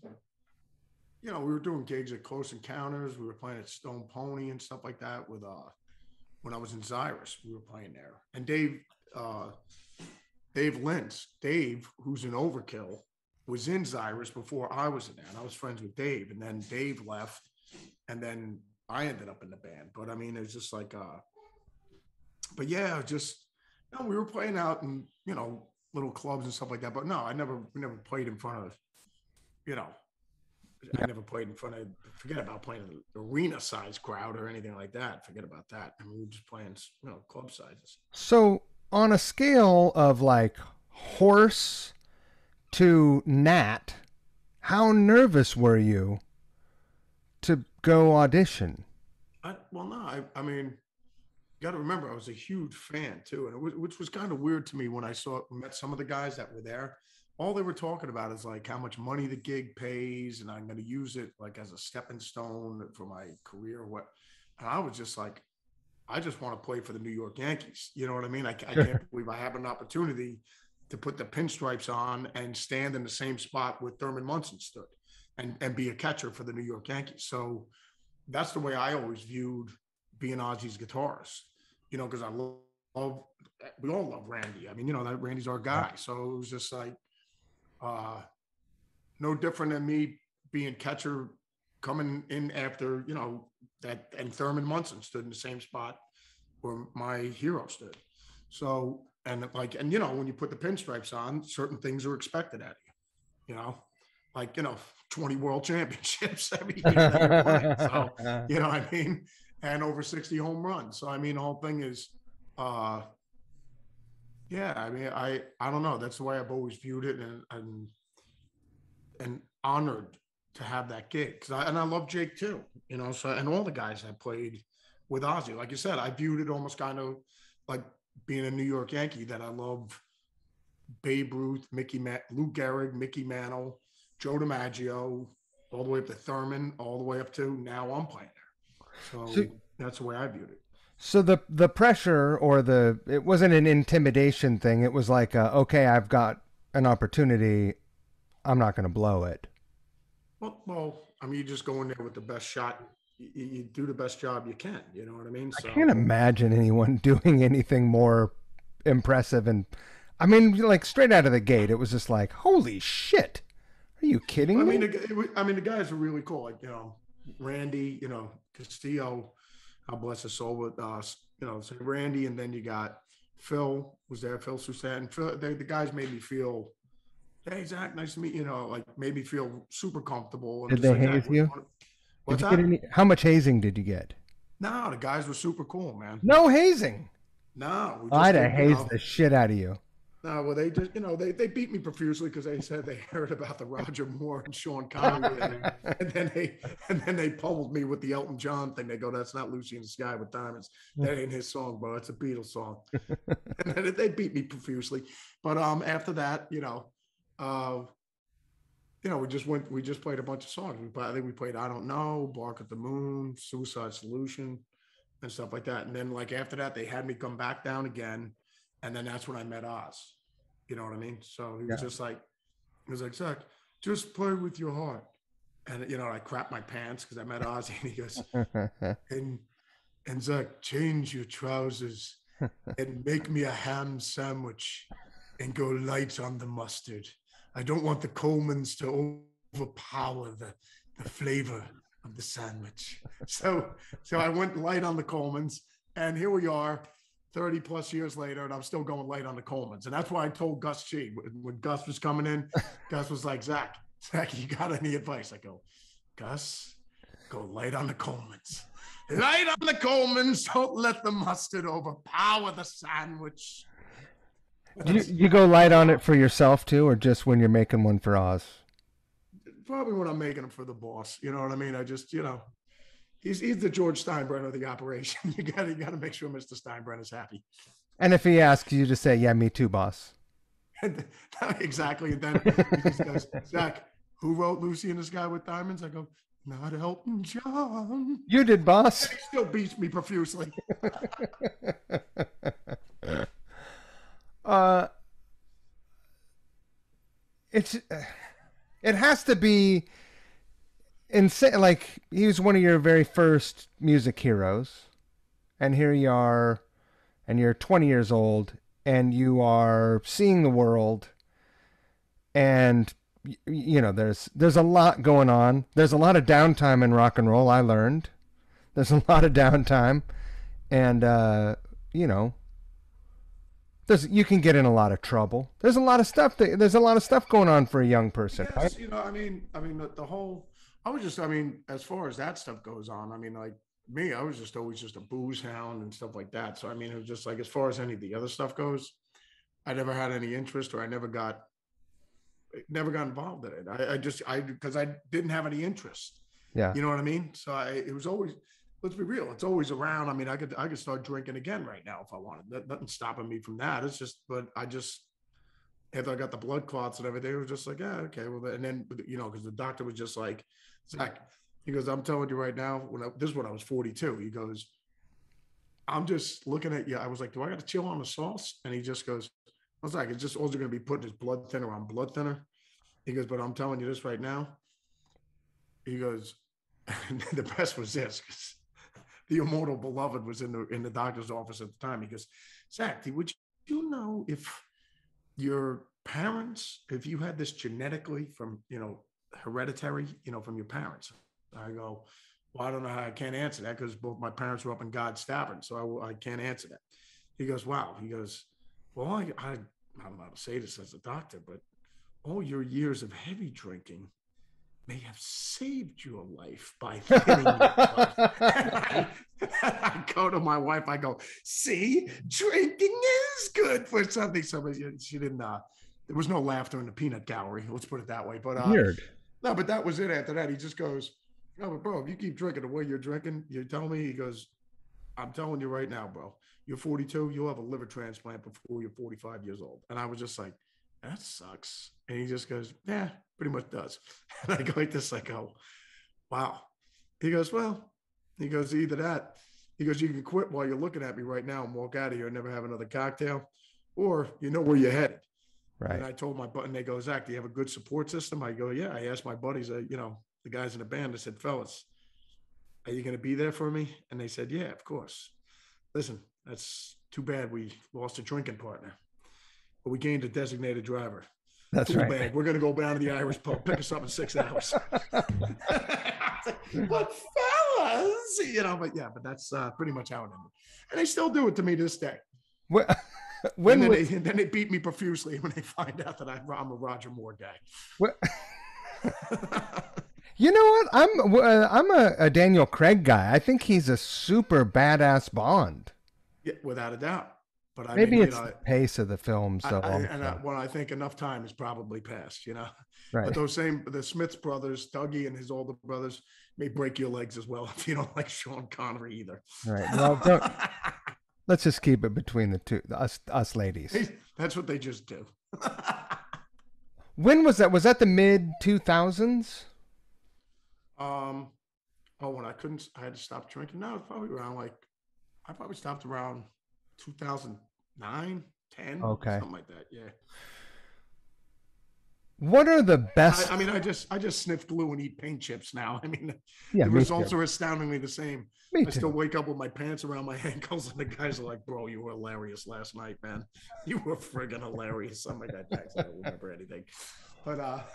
We were doing gigs at Close Encounters. We were playing at Stone Pony and stuff like that with when I was in Xyrus, we were playing there. And Dave Lentz, who's in Overkill, was in Xyrus before I was in there. And I was friends with Dave. And then Dave left. And then I ended up in the band. But I mean, it's just like but yeah, just we were playing out in little clubs and stuff like that. But no, we never played in front of you know I Yeah. never played in front of, forget about playing an arena size crowd or anything like that. Forget about that. I mean, we were just playing, club sizes. So on a scale of like horse to gnat, how nervous were you to go audition? Well, no, I mean, you got to remember, I was a huge fan too. And which was kind of weird to me when I met some of the guys that were there. All they were talking about is like how much money the gig pays, and I'm going to use it like as a stepping stone for my career. What, and I was just like, I just want to play for the New York Yankees. You know what I mean? I can't believe I have an opportunity to put the pinstripes on and stand in the same spot where Thurman Munson stood and be a catcher for the New York Yankees. So that's the way I always viewed being Ozzy's guitarist, because love, we all love Randy. I mean, that Randy's our guy. So it was just like, no different than me being catcher coming in after, that, and Thurman Munson stood in the same spot where my hero stood. So, when you put the pinstripes on, certain things are expected at you, 20 world championships every year that you're playing. So, you know what I mean? And over 60 home runs. So, I mean, the whole thing is, yeah, I mean, I don't know. That's the way I've always viewed it, and honored to have that gig. And I love Jake too, so, and all the guys I played with Ozzy. Like you said, I viewed it almost kind of like being a New York Yankee, that I love Babe Ruth, Lou Gehrig, Mickey Mantle, Joe DiMaggio, all the way up to Thurman, all the way up to now I'm playing there. So that's the way I viewed it. So the pressure, or it wasn't an intimidation thing. It was like, okay, I've got an opportunity. I'm not going to blow it. Well, I mean, you just go in there with the best shot. You do the best job you can. You know what I mean? So I can't imagine anyone doing anything more impressive. And I mean, like straight out of the gate, it was just like, holy shit. Are you kidding me? The guys were really cool. Like, Randy, Castillo, God bless his soul, with so Randy, and then you got Phil was there, Phil Sousat, and Phil. The guys made me feel, hey Zakk, nice to meet you. Made me feel super comfortable. Did they haze you? What's that? How much hazing did you get? No, the guys were super cool, man. No hazing. No, I'd have hazed the shit out of you. No, well, they just, they beat me profusely because they said they heard about the Roger Moore and Sean Connery, and then they pummeled me with the Elton John thing. They go, "That's not Lucy in the Sky with Diamonds. That ain't his song, bro. It's a Beatles song." And then they beat me profusely. But after that, we just played a bunch of songs. I think we played "I Don't Know," "Bark at the Moon," "Suicide Solution," and stuff like that. And then after that, they had me come back down again. And then that's when I met Oz. You know what I mean? So he was just like, Zakk, just play with your heart. And, I crapped my pants because I met Oz, and he goes, and Zakk, change your trousers and make me a ham sandwich and go light on the mustard. I don't want the Colemans to overpower the flavor of the sandwich. So I went light on the Colemans, and here we are. 30 plus years later, and I'm still going light on the Colemans. And that's why I told Gus G when Gus was coming in. Gus was like, Zakk, you got any advice? I go, Gus, go light on the Colemans. Light on the Colemans. Don't let the mustard overpower the sandwich. You go light on it for yourself too, or just when you're making one for Oz? Probably when I'm making them for the boss. You know what I mean? I just, He's the George Steinbrenner of the operation. You got to make sure Mr. Steinbrenner's happy. And if he asks you to say, "Yeah, me too, boss." Exactly. And then he just goes, Zakk, who wrote Lucy in the Sky with Diamonds? I go, not Elton John. You did, boss. And he still beats me profusely. It has to be insane. Like, he was one of your very first music heroes, and here you are, and you're 20 years old, and you are seeing the world, and there's a lot going on. There's a lot of downtime in rock and roll. I learned there's a lot of downtime, and you know, you can get in a lot of trouble. There's a lot of stuff going on for a young person, right? Yes, the whole. I was just, as far as that stuff goes on, like me, I was just always just a booze hound and stuff like that. So it was just like as far as any of the other stuff goes, I never had any interest, or I never got involved in it. Because I didn't have any interest. Yeah. You know what I mean? So it was always. Let's be real. It's always around. I could start drinking again right now if I wanted. Nothing's stopping me from that. It's just, but I just after I got the blood clots and everything, it was just like, yeah, okay, well, and then because the doctor was just like, Zakk, he goes, I'm telling you right now, this is when I was 42. He goes, I'm just looking at you. I was like, do I got to chill on the sauce? And he just goes, I was like, it's just all you're going to be putting is blood thinner on blood thinner. He goes, but I'm telling you this right now. He goes, the best was this, because the immortal beloved was in the doctor's office at the time. He goes, Zakk, would you know if your parents, if you had this genetically from, hereditary, from your parents? I go, well, I don't know how I can't answer that because both my parents were up in God's tavern, so I can't answer that. He goes, wow. He goes, well, I don't know how to say this as a doctor, but all your years of heavy drinking may have saved your life by thinning your blood. I go to my wife, I go, see, drinking is good for something. She didn't, there was no laughter in the peanut gallery. Let's put it that way. But weird. No, but that was it. After that, he just goes, no, but bro, if you keep drinking the way you're drinking, you tell me, he goes, I'm telling you right now, bro, you're 42, you'll have a liver transplant before you're 45 years old. And I was just like, that sucks. And he just goes, yeah, pretty much does. And I go like this, I go, wow. He goes, well, either that. He goes, you can quit while you're looking at me right now and walk out of here and never have another cocktail, or you know where you're headed. Right. And I told my buddy, and they go, Zakk, do you have a good support system? I go, yeah. I asked my buddies, the guys in the band, I said, fellas, are you going to be there for me? And they said, yeah, of course. Listen, that's too bad we lost a drinking partner, but we gained a designated driver. That's too right. bad. We're going to go down to the Irish pub, pick us up in 6 hours. But fellas, but that's pretty much how it ended. And they still do it to me this day. Then they beat me profusely when they find out that I'm a Roger Moore guy. You know what? I'm a Daniel Craig guy. I think he's a super badass Bond. Yeah, without a doubt. But maybe it's the pace of the film. So I think enough time has probably passed. Right. But the Smiths brothers, Dougie and his older brothers, may break your legs as well if you don't like Sean Connery either. Right. Well, let's just keep it between the two, us ladies. That's what they just do. When was that? Was that the mid 2000s? When I had to stop drinking. No, it's probably around I probably stopped around 2009, 10, something like that. Yeah. What are the best? I just sniff glue and eat paint chips now. The results are astoundingly the same. I still wake up with my pants around my ankles, and the guys are like, "Bro, you were hilarious last night, man. You were friggin' hilarious." Something like that. I don't remember anything. But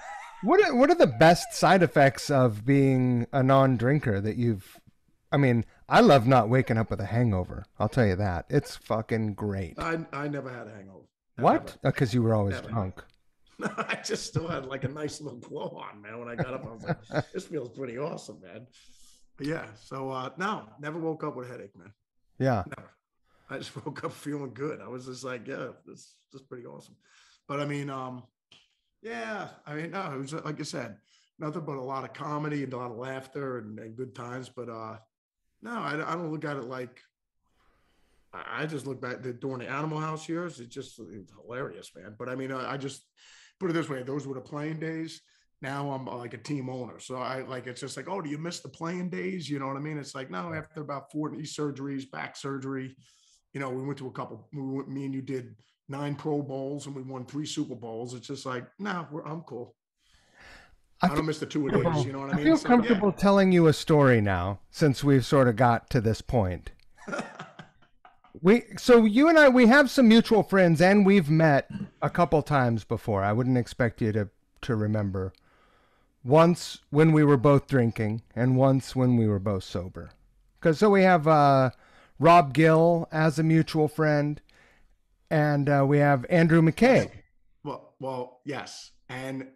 what are the best side effects of being a non-drinker that you've? I love not waking up with a hangover. I'll tell you that. It's fucking great. I never had a hangover. What? Because you were always drunk. No, I just still had like a nice little glow on, man. When I got up, I was like, this feels pretty awesome, man. But yeah, so no, never woke up with a headache, man. Yeah. Never. I just woke up feeling good. I was just like, yeah, this is pretty awesome. But no, it was like I said, nothing but a lot of comedy and a lot of laughter and good times. But no, I don't look at it like, I just look back during the Animal House years. It's hilarious, man. But I just put it this way: those were the playing days. Now I'm like a team owner, so it's just like, oh, do you miss the playing days? You know what I mean? It's like, no, after about 4 knee surgeries, back surgery, we went to a couple. Me and you did 9 Pro Bowls and we won 3 Super Bowls. It's just like, no, I'm cool. I don't miss the 2 days. You know what I mean? I feel comfortable telling you a story now, since we've sort of got to this point. So you and I, we have some mutual friends, and we've met a couple times before. I wouldn't expect you to remember. Once when we were both drinking, and once when we were both sober. So we have Rob Gill as a mutual friend, and we have Andrew McKay. Well, yes. And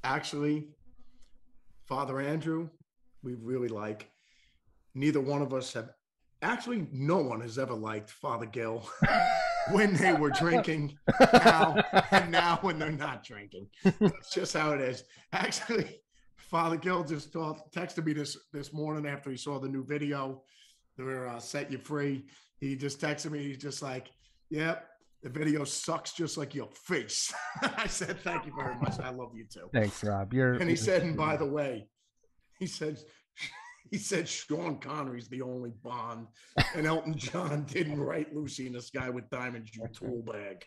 actually, Father Andrew, we really like. Neither one of us have, actually, no one has ever liked Father Gill when they were drinking now when they're not drinking. That's just how it is. Actually, Father Gill just texted me this morning after he saw the new video. They're Set You Free. He just texted me. He's just like, yep, the video sucks just like your face. I said, thank you very much. I love you too. Thanks, Rob. And he said, and by the way, he said Sean Connery's the only Bond, and Elton John didn't write Lucy in the Sky with Diamonds, you tool bag.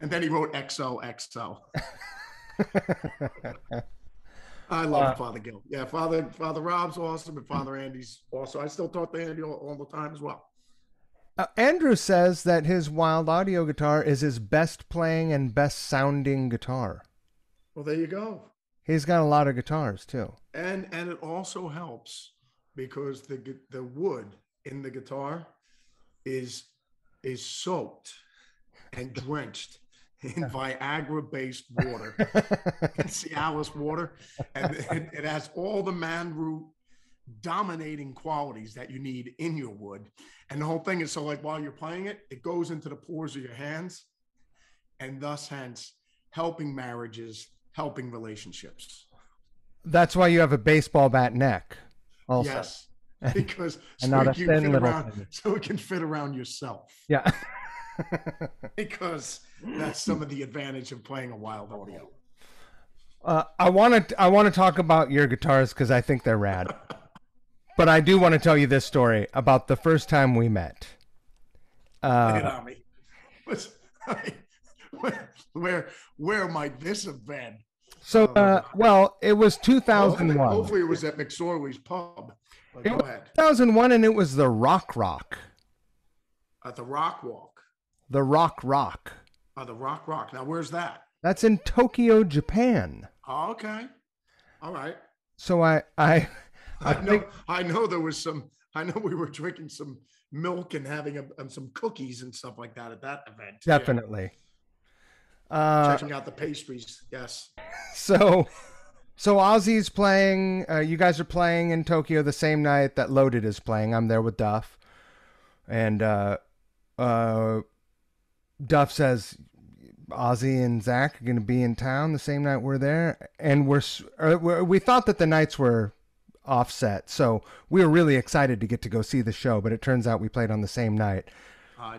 And then he wrote XOXO. I love Father Gill. Yeah, Father Rob's awesome, and Father Andy's also. I still talk to Andy all the time as well. Andrew says that his Wild Audio guitar is his best playing and best sounding guitar. Well, there you go. He's got a lot of guitars too. And it also helps because the wood in the guitar is soaked and drenched in Viagra-based water, Cialis water, and it has all the man root dominating qualities that you need in your wood. And the whole thing is, so like while you're playing it, it goes into the pores of your hands, and thus hence helping marriages, helping relationships. That's why you have a baseball bat neck. Also. Yes, because so it can fit around yourself. Yeah. Because that's some of the advantage of playing a Wild Audio. I want to talk about your guitars because I think they're rad. But I do want to tell you this story about the first time we met. Lay it on me. Where might this have been? So, well, it was 2001. Hopefully it was at McSorley's pub. Go ahead. 2001, and it was the Rock. At the Rock Walk. The Rock. The Rock. Now, where's that? That's in Tokyo, Japan. Oh, okay. All right. So I know there was some. I know we were drinking some milk and having some cookies and stuff like that at that event. Definitely. Yeah. Checking out the pastries. Yes. So Ozzy's playing. You guys are playing in Tokyo the same night that Loaded is playing. I'm there with Duff, and Duff says Ozzy and Zakk are going to be in town the same night we're there, and we thought that the nights were offset, so we were really excited to get to go see the show, but it turns out we played on the same night.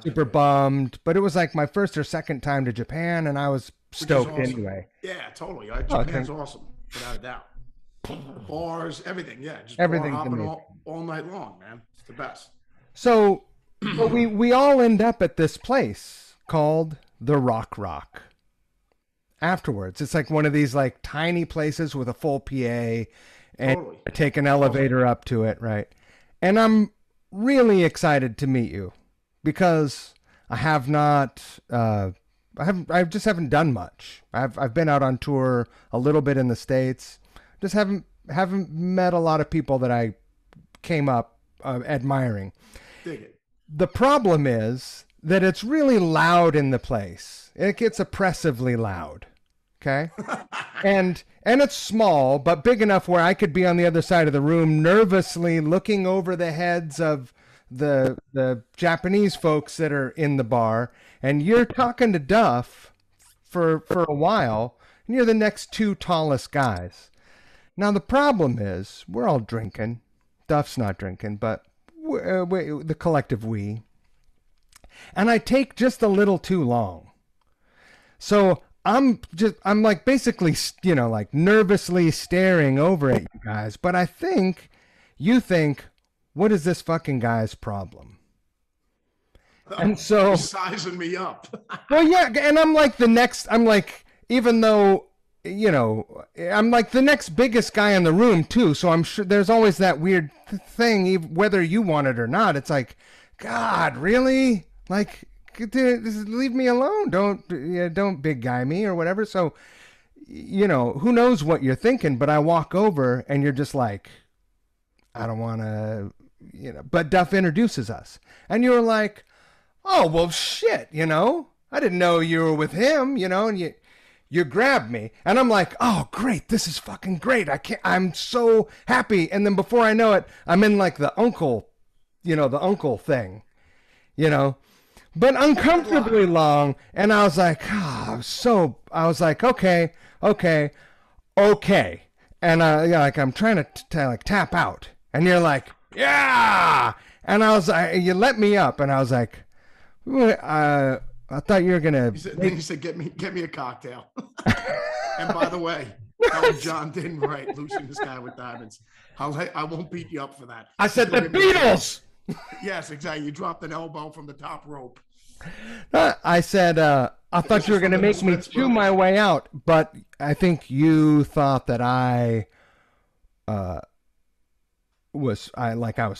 Super bummed, but it was like my first or second time to Japan, and I was stoked awesome. Anyway. Yeah, totally. Japan's awesome, without a doubt. Bars, everything. Yeah, just everything bar hopping all night long, man. It's the best. So, but we all end up at this place called the Rock. Afterwards, it's like one of these like tiny places with a full PA, and totally. Take an elevator up to it, right? And I'm really excited to meet you because I have not, I just haven't done much. I've been out on tour a little bit in the States, just haven't met a lot of people that I came up admiring. Dig it. The problem is that it's really loud in the place. It gets oppressively loud. Okay. and it's small, but big enough where I could be on the other side of the room nervously looking over the heads of the Japanese folks that are in the bar. And you're talking to Duff for a while, and you're the next two tallest guys. Now, the problem is we're all drinking. Duff's not drinking, but the collective we. And I take just a little too long. So I'm like basically, like nervously staring over at you guys. But I think you think, what is this fucking guy's problem? And so sizing me up. Well, yeah. And I'm like even though, I'm like the next biggest guy in the room too. So I'm sure there's always that weird thing, whether you want it or not. It's like, God, really? Like, just leave me alone. Don't big guy me or whatever. So, who knows what you're thinking, but I walk over and you're just like, I don't want to, but Duff introduces us. And you were like, oh, well, shit, I didn't know you were with him, and you grabbed me. And I'm like, oh, great, this is fucking great. I'm so happy. And then before I know it, I'm in like the uncle thing, but uncomfortably long. And I was like, I was like, okay. And I'm trying to like tap out. And you're like, yeah. And I was like, you let me up. And I was like, I thought you were gonna. Then you said, "Get me a cocktail." And by the way, that was John didn't write "Loosing the Sky with Diamonds." I won't beat you up for that. I said the Beatles. Yes, exactly. You dropped an elbow from the top rope. I said, I thought you were gonna make me chew my way out, but I think you thought that I was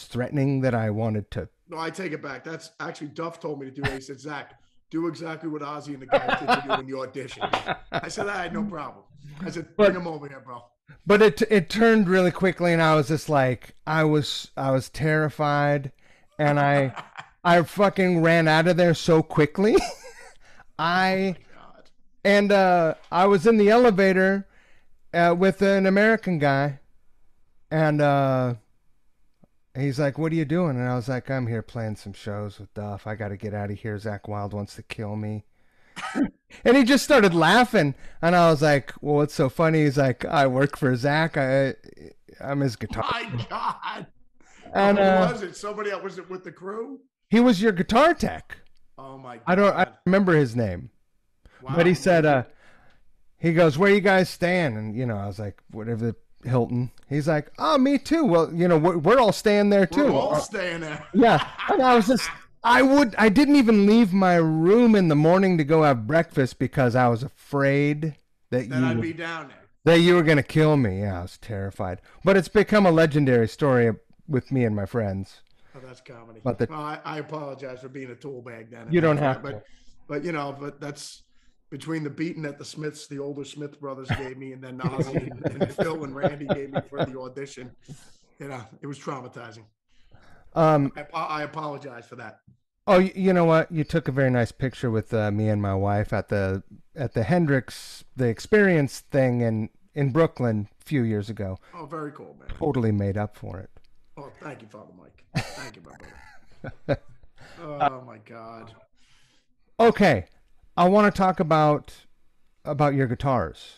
threatening that I wanted to. No, I take it back. That's actually Duff told me to do it. He said, "Zakk, do exactly what Ozzy and the guys did to you in the audition." I said, "I had no problem." I said, "Bring him over here, bro." But it turned really quickly, and I was just like, I was terrified, and I fucking ran out of there so quickly. I was in the elevator with an American guy, and he's like, "What are you doing?" And I was like, "I'm here playing some shows with Duff. I got to get out of here. Zakk Wylde wants to kill me." And he just started laughing. And I was like, "Well, what's so funny?" He's like, "I work for Zakk. I'm his guitar." My God. And who was it? Somebody else? Was it with the crew? He was your guitar tech. Oh my God. I don't remember his name. Wow. But he said, he goes, "Where you guys staying?" And, I was like, "Whatever, Hilton." He's like, "Oh, me too." Well, we're all staying there too. We're all staying there. Yeah. And I was just, I didn't even leave my room in the morning to go have breakfast because I was afraid that I'd be down there. That you were going to kill me. Yeah, I was terrified. But it's become a legendary story with me and my friends. Oh, that's comedy. But I apologize for being a tool bag then. You don't have to. But that's between the beating that the older Smith brothers gave me, and then Ozzy and Phil and Randy gave me for the audition. It was traumatizing. I apologize for that. Oh, you know what? You took a very nice picture with me and my wife at the Hendrix, the Experience thing in Brooklyn a few years ago. Oh, very cool, man. Totally made up for it. Oh, thank you, Father Mike. Thank you, my brother. Oh my God. Okay, I want to talk about your guitars,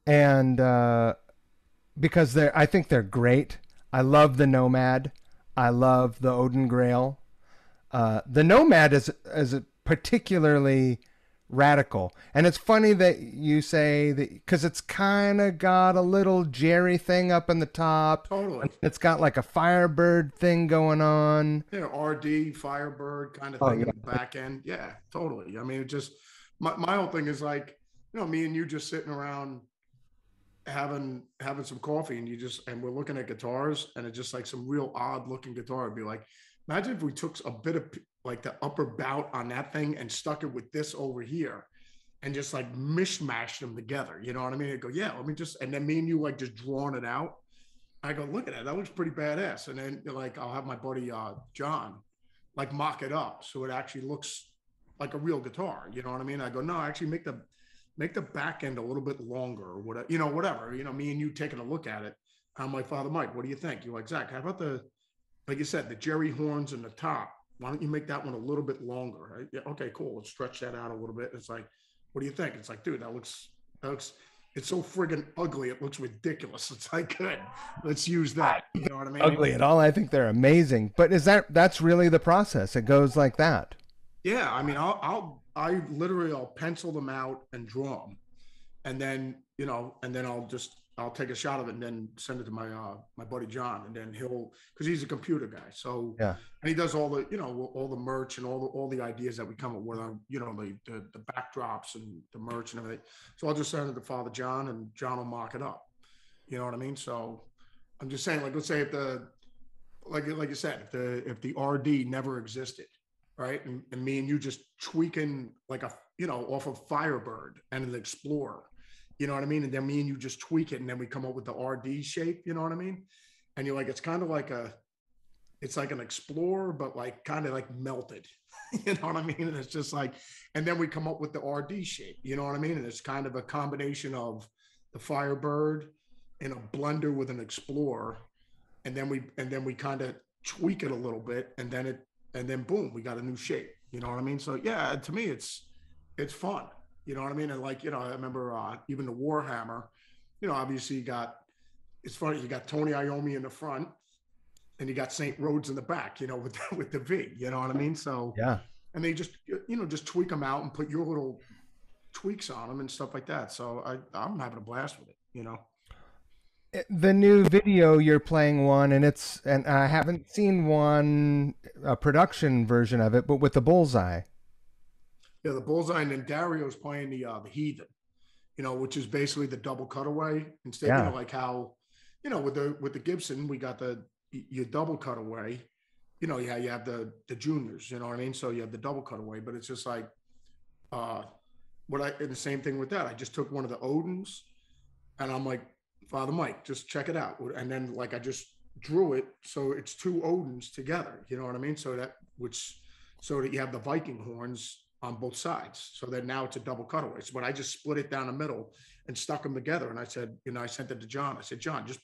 and because I think they're great. I love the Nomad. I love the Odin Grail. The Nomad is a particularly radical, and it's funny that you say that because it's kind of got a little Jerry thing up in the top. Totally. It's got like a Firebird thing going on. Yeah, RD Firebird kind of thing in the back end. Yeah, totally. I mean, it just my whole thing is like, me and you just sitting around having some coffee, and we're looking at guitars, and it's just like some real odd looking guitar. It'd be like, imagine if we took a bit of like the upper bout on that thing and stuck it with this over here and just like mishmashed them together. You know what I mean? I'd go, yeah, let me just, and then me and you like just drawing it out. I go, look at that. That looks pretty badass. And then like, I'll have my buddy, John, like mock it up. So it actually looks like a real guitar. You know what I mean? I go, no, actually make the back end a little bit longer or whatever, whatever, me and you taking a look at it. I'm like, Father Mike, what do you think? You're like, Zakk, how about like you said, the Jerry horns in the top? Why don't you make that one a little bit longer? Right? Yeah, okay, cool. Let's stretch that out a little bit. It's like, what do you think? It's like, dude, that looks, it's so friggin' ugly. It looks ridiculous. It's like, good. Let's use that. You know what I mean? Ugly at all. I think they're amazing. But that's really the process? It goes like that. Yeah. I mean, I'll pencil them out and draw them. And then, and then I'll take a shot of it and then send it to my buddy John, and then because he's a computer guy. So yeah, and he does all the all the merch and all the ideas that we come up with on the backdrops and the merch and everything. So I'll just send it to Father John, and John will mock it up. You know what I mean? So I'm just saying, like, let's say if like you said, if the RD never existed, right, and me and you just tweaking like off of Firebird and an Explorer. You know what I mean? And then me and you just tweak it, and then we come up with the RD shape. You know what I mean? And you're like, it's kind of like it's like an Explorer, but like kind of like melted. You know what I mean? And it's just like, and then we come up with the RD shape. You know what I mean? And it's kind of a combination of the Firebird in a blender with an Explorer, and then we kind of tweak it a little bit, and then boom, we got a new shape. You know what I mean? So yeah, to me, it's fun. You know what I mean? And like, I remember even the Warhammer. Obviously you got, it's funny, you got Tony Iommi in the front, and you got St. Rhodes in the back, with the V, you know what I mean? So, Yeah. and they just, just tweak them out and put your little tweaks on them and stuff like that. So I'm having a blast with it. The new video, you're playing one, and I haven't seen a production version of it, but with the bullseye. Yeah, the bullseye, and then Dario's playing the Heathen, which is basically the double cutaway instead, Yeah. Like how, with the Gibson, we got your double cutaway, you have the juniors, you know what I mean? So you have the double cutaway, but it's just like, and the same thing with that. I just took one of the Odins, and I'm like, Father Mike, just check it out. And then like, I just drew it. So it's two Odins together, you know what I mean? So that you have the Viking horns on both sides. So then now it's a double cutaway. So but I just split it down the middle and stuck them together. And I said, I sent it to John. I said, John, just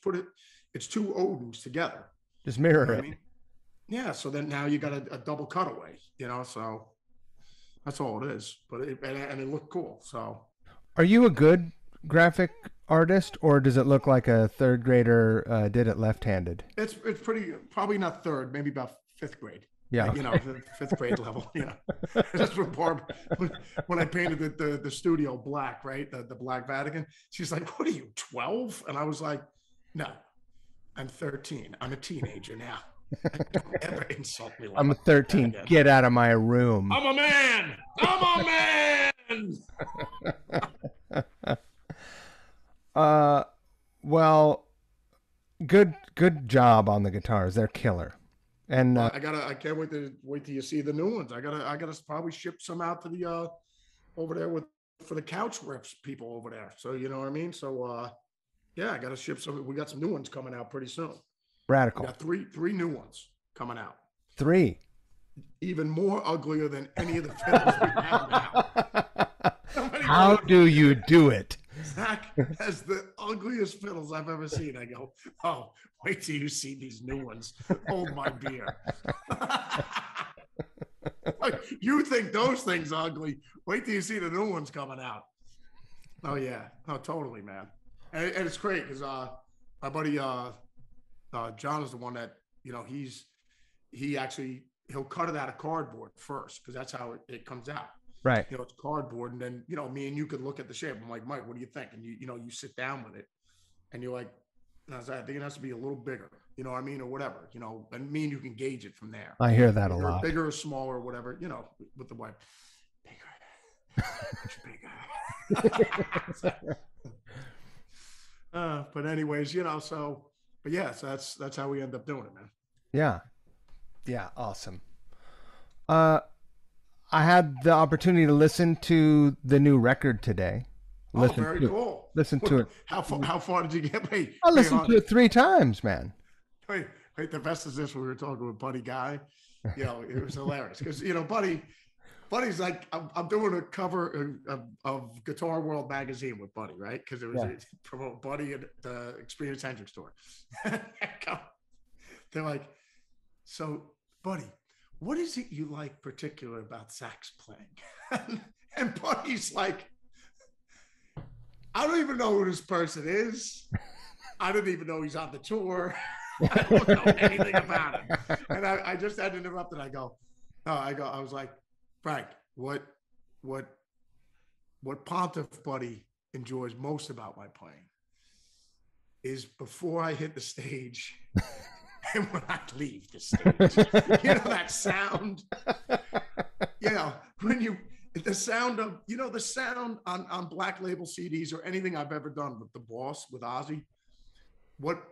it's two Odins together. Just mirror You know it. I mean? Yeah. So then now you got a double cutaway, so that's all it is. But and it looked cool. So Are you a good graphic artist, or does it look like a third grader did it left-handed? it's probably not third, maybe about fifth grade. Yeah. Fifth grade level. That's what Barb, when I painted the studio black, right? The Black Vatican. She's like, "What are you, 12?" And I was like, "No, I'm 13. I'm a teenager now. Don't ever insult me like I'm 13. that. Get out of my room. I'm a man. I'm a man." Well, good job on the guitars. They're killer. And I can't wait till you see the new ones. I gotta probably ship some out to the over there for the couch riffs people over there. So you know what I mean? So yeah, I gotta ship some. We got some new ones coming out pretty soon. radical. We got three new ones coming out. 3. Even more uglier than any of the fiddles we have now. How do you do it? Zakk has the ugliest fiddles I've ever seen. I go, oh, wait till you see these new ones. Hold my beer. You think those things ugly? Wait till you see the new ones coming out. Oh yeah, no, totally, man. And it's great because my buddy John is the one that he'll cut it out of cardboard first because that's how it comes out. Right. It's cardboard, and then me and you could look at the shape. I'm like, Mike, what do you think? And you sit down with it, and you're like, I think it has to be a little bigger. You know what I mean, or whatever. And me and you can gauge it from there. I hear that a lot. Bigger or smaller, or whatever. With the wife, bigger, much bigger. But anyways, so. But yeah, so that's how we end up doing it, man. Yeah, awesome. I had the opportunity to listen to the new record today. Very cool. Listen to it. How far did you get? Wait, I listened to it 3 times, man. Wait. The best is this: we were talking with Buddy Guy. It was hilarious because Buddy's like, I'm doing a cover of Guitar World magazine with Buddy, right? Because it was promote Buddy at the Experience Hendrix tour. They're like, so Buddy, what is it you like particular about Zakk's playing? And Buddy's like, I don't even know who this person is. I didn't even know he's on the tour. I don't know anything about him. And I just had to interrupt and I was like, Frank, what Pontiff Buddy enjoys most about my playing is before I hit the stage and when I leave the stage. That sound. When the sound of the sound on Black Label CDs or anything I've ever done with the Boss, with Ozzy, what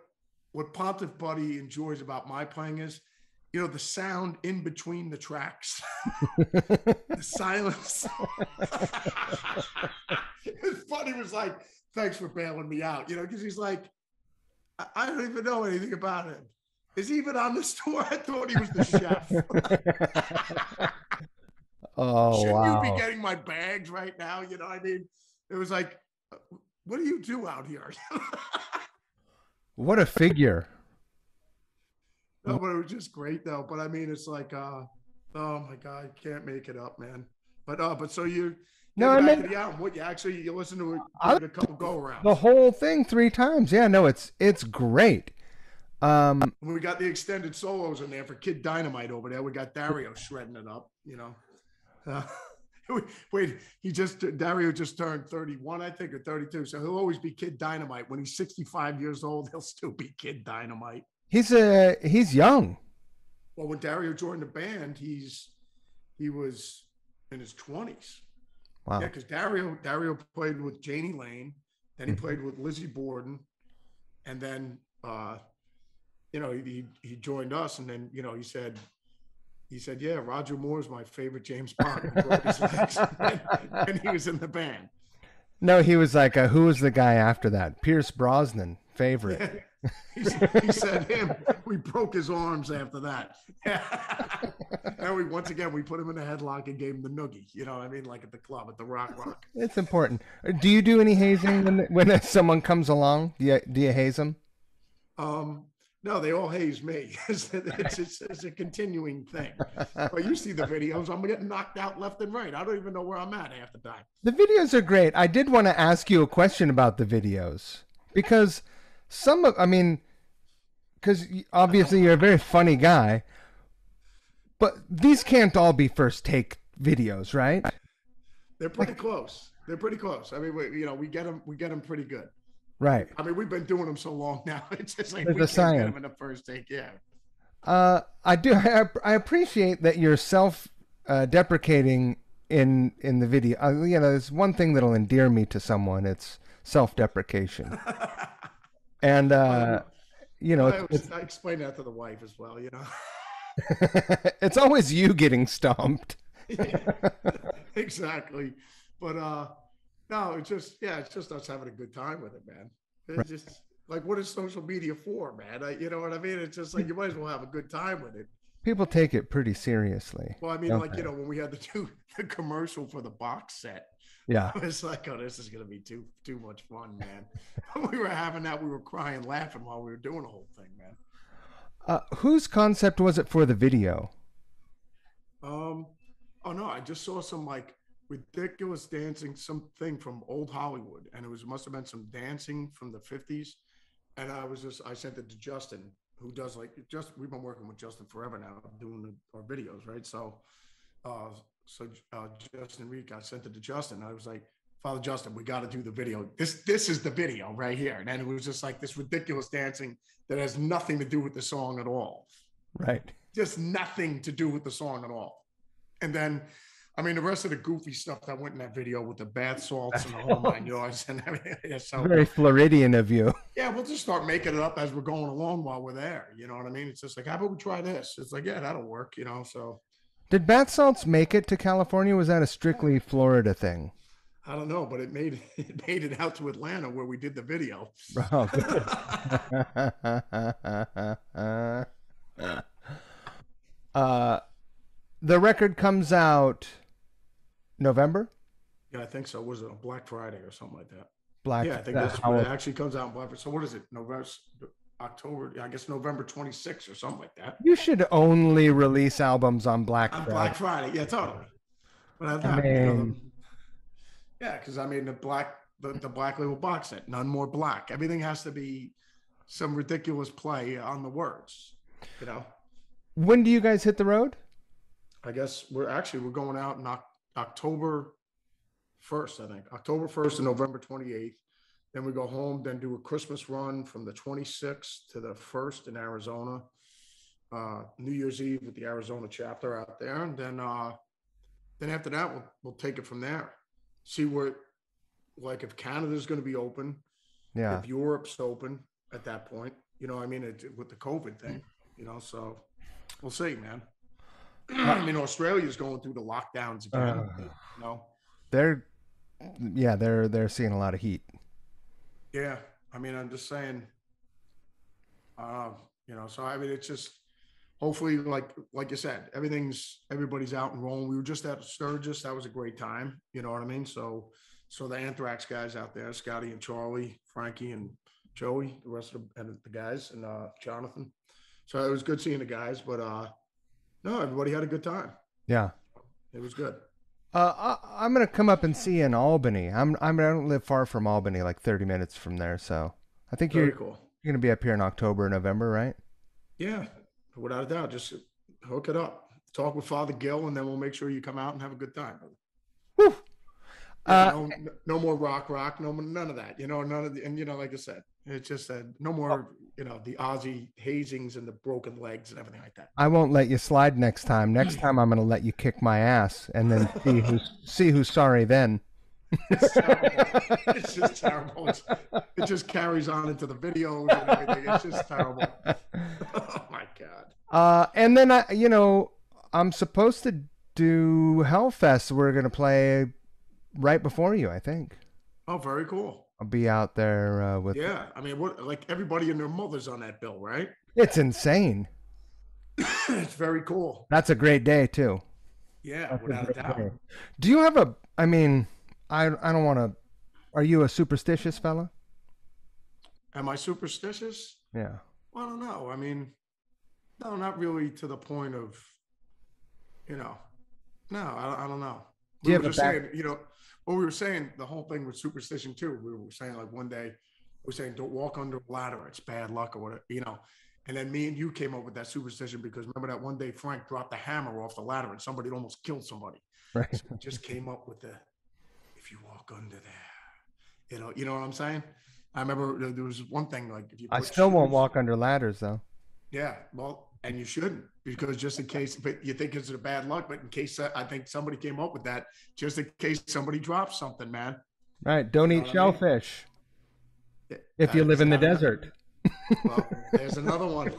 Pontiff Buddy enjoys about my playing is the sound in between the tracks, the silence. His buddy was like, thanks for bailing me out, because he's like, I don't even know anything about him. Is he even on the store? I thought he was the chef. Oh, Shouldn't you be wow. getting my bags right now? You know what I mean? It was like, what do you do out here? What a figure. No, but it was just great though. But I mean, it's like, oh my God, can't make it up, man. But so you No, getting I back to mean, the album? What you listen to it, I give it a couple go the arounds. whole thing 3 times. Yeah, no, it's great. And we got the extended solos in there for Kid Dynamite over there. We got Dario shredding it up, you know. Uh, wait, Dario just turned 31, I think, or 32. So he'll always be Kid Dynamite. When he's 65 years old, he'll still be Kid Dynamite. He's young. Well, when Dario joined the band, he was in his 20s. Wow. Yeah, because Dario played with Janie Lane, then he played with Lizzie Borden, and then he joined us, and then he said, yeah, Roger Moore's my favorite James Bond. He broke his legs, and he was in the band. No, he was like, who was the guy after that? Pierce Brosnan, favorite. Yeah. He said him. We broke his arms after that. And once again, we put him in a headlock and gave him the noogie. You know what I mean? Like at the club, at the Rock. It's important. Do you do any hazing when someone comes along? Do you haze them? No, they all haze me. It's a continuing thing. But you see the videos, I'm getting knocked out left and right. I don't even know where I'm at half the time. The videos are great. I did want to ask you a question about the videos because because obviously you're a very funny guy, but these can't all be first take videos, right? They're pretty close. They're pretty close. I mean, we get them pretty good. Right. I mean, we've been doing them so long now. It's just like There's we a can't science. get them in the first take. Yeah. I appreciate that you're self deprecating in the video. There's one thing that'll endear me to someone. It's self deprecation. And I it's explain that to the wife as well. it's always you getting stomped. Yeah, exactly. But no, it's just us having a good time with it, man. It's just like, what is social media for, man? You know what I mean? It's just like you might as well have a good time with it. People take it pretty seriously. Well, I mean, don't like they? when we had the commercial for the box set, Yeah. I was like, oh, this is gonna be too much fun, man. When we were having that, we were crying, laughing while we were doing the whole thing, man. Whose concept was it for the video? Oh no, I just saw some like ridiculous dancing, something from old Hollywood, and must have been some dancing from the 50s. And I sent it to Justin, who does we've been working with Justin forever now, doing our videos, right? Justin Reed, I sent it to Justin. I was like, Father Justin, we got to do the video. This is the video right here. And then it was just like this ridiculous dancing that has nothing to do with the song at all. Right. Just nothing to do with the song at all. And then, I mean, the rest of the goofy stuff that went in that video with the bath salts and the whole 9 yards and everything. So, Very Floridian of you. yeah, we'll just start making it up as we're going along while we're there. You know what I mean? It's just like, how about we try this? It's like, yeah, that'll work, so. Did bath salts make it to California? Was that a strictly Florida thing? I don't know, but it made it out to Atlanta where we did the video. Oh, good. The record comes out November? Yeah, I think so. Was it a Black Friday or something like that? Black. Yeah, I think that's when it actually comes out in Black Friday. So what is it? October, I guess November 26th or something like that. You should only release albums on Black Friday. On Black Friday, yeah, totally. But yeah, because I mean the Black Label box set, none more black. Everything has to be some ridiculous play on the words, When do you guys hit the road? I guess we're going out in October 1st, I think. October 1st and November 28th. Then we go home, then do a Christmas run from the 26th to the 1st in Arizona. New Year's Eve with the Arizona chapter out there. And then after that, we'll take it from there. See where, like, if Canada's going to be open, if Europe's open at that point, I mean, with the COVID thing, so we'll see, man. I mean, Australia's going through the lockdowns again. They're seeing a lot of heat. Yeah, I mean, I'm just saying. You know, so I mean, it's just hopefully, like you said, everybody's out and rolling. We were just at Sturgis. That was a great time. You know what I mean? So the Anthrax guys out there, Scotty and Charlie, Frankie and Joey, the rest of the guys, and Jonathan. So it was good seeing the guys, but no, everybody had a good time. Yeah. It was good. I'm gonna come up and see you in Albany. I don't live far from Albany, like 30 minutes from there. So I think Very you're cool. you're gonna be up here in October, November, right? Yeah, without a doubt. Just hook it up. Talk with Father Gill, and then we'll make sure you come out and have a good time. Woo. Yeah, no more rock, no more, none of that. You know, none of the, and you know, like I said, it's just no more. You know, the Ozzy hazings and the broken legs and everything like that. I won't let you slide next time. Next time I'm gonna let you kick my ass, and then see who's sorry then. It's terrible. It's just terrible. It just carries on into the videos and everything. It's just terrible. Oh my God. And then I'm supposed to do Hellfest. We're gonna play right before you, I think. Oh, very cool. I'll be out there with. Yeah, I mean, what, like everybody and their mothers on that bill, right? It's insane. It's very cool. That's a great day too. Yeah, without a doubt. Do you have a? I mean, I don't want to. Are you a superstitious fella? Am I superstitious? Yeah. Well, I don't know. I mean, no, not really to the point of, no, I don't know. Do you We have were a just back? saying, well, we were saying the whole thing with superstition too. We were saying like one day, we were saying don't walk under a ladder; it's bad luck or whatever. And then me and you came up with that superstition because remember that one day Frank dropped the hammer off the ladder and somebody almost killed somebody. Right. So we just came up with if you walk under there, you know what I'm saying? I remember there was one thing like if you. I still won't walk under ladders though. Yeah, well, and you shouldn't because just in case, but you think it's a bad luck, but in case I think somebody came up with that, just in case somebody drops something, man. Right. Don't eat shellfish if you live in the desert. Well, there's another one.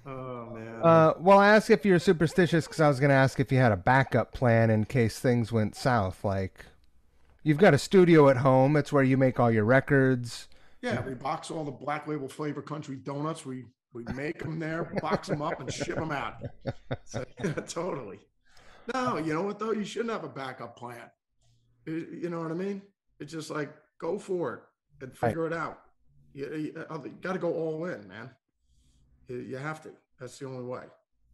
Oh man. Well, I asked if you're superstitious because I was going to ask if you had a backup plan in case things went south. Like, you've got a studio at home. It's where you make all your records. Yeah, we box all the Black Label Flavor Country donuts. We make them there, box them up, and ship them out. So, yeah, totally. No, you know what though? You shouldn't have a backup plan. You know what I mean? It's just like go for it and figure it out. You got to go all in, man. You have to. That's the only way.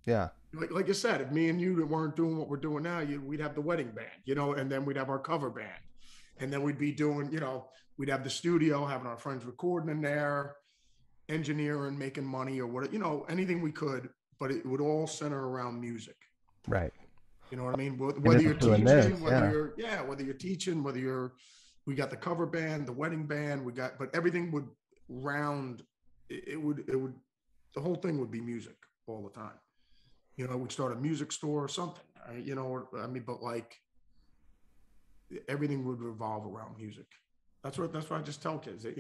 Yeah. Like you said, if me and you weren't doing what we're doing now, we'd have the wedding band, and then we'd have our cover band. And then we'd be doing, we'd have the studio, having our friends recording in there, engineering, making money or whatever, anything we could, but it would all center around music. Right. You know what I mean? Whether you're teaching, we got the cover band, the wedding band, but everything would round, the whole thing would be music all the time. We'd start a music store or something, but like everything would revolve around music. That's what I just tell kids that,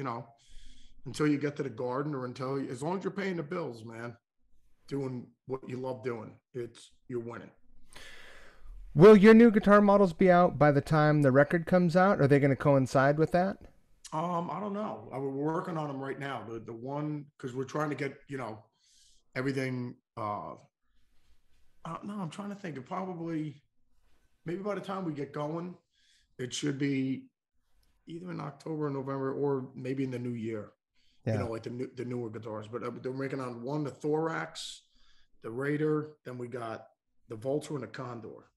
until you get to the garden or as long as you're paying the bills, man, doing what you love doing, you're winning. Will your new guitar models be out by the time the record comes out? Are they going to coincide with that? I don't know. We're working on them right now. The one, because we're trying to get, everything. I don't know. I'm trying to think. Maybe by the time we get going, it should be either in October or November, or maybe in the new year. Yeah. Like the newer guitars. But they're working on one, the Thorax, the Raider. Then we got the Vulture and the Condor.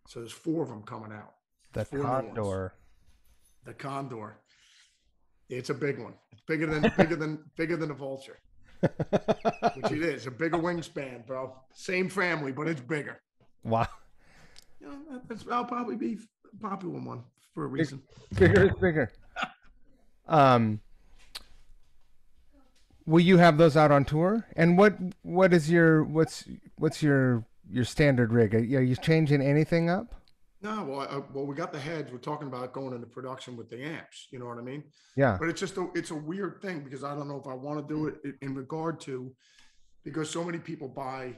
So there's 4 of them coming out. The Condor. The Condor. It's a big one. It's bigger than the Vulture. Which it is. A bigger wingspan, bro. Same family, but it's bigger. Wow. That'll probably be a popular one for a reason. Bigger is bigger. Will you have those out on tour? And what's your standard rig? Are you changing anything up? No, well, we got the heads. We're talking about going into production with the amps. You know what I mean? Yeah. But it's a weird thing because I don't know if I want to do it in regard to, because so many people buy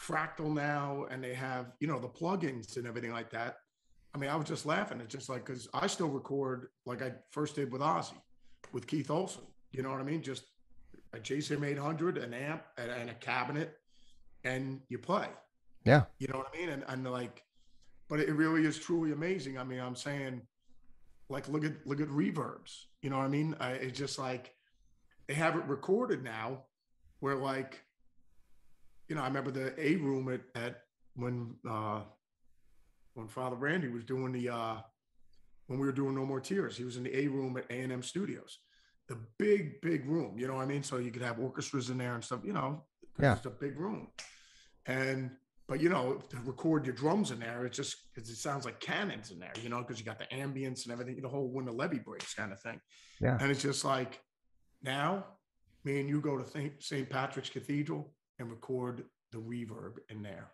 Fractal now and they have, the plugins and everything like that. I mean, I was just laughing. It's just like, because I still record like I first did with Ozzy, with Keith Olsen. You know what I mean? Just a JCM 800, an amp, and a cabinet, and you play. Yeah. You know what I mean? And like, but it really is truly amazing. I mean, I'm saying, like, look at reverbs. You know what I mean? It's just like they have it recorded now, where like, you know, I remember the A room at when Father Randy was doing the when we were doing No More Tears, he was in the A room at A&M Studios, the big room. You know what I mean? So you could have orchestras in there and stuff. You know, because Yeah. it's a big room. And but you know, to record your drums in there, it sounds like cannons in there. You know, because you got the ambience and everything, the whole when the levee breaks kind of thing. Yeah. And it's just like now, me and you go to St. Patrick's Cathedral and record the reverb in there.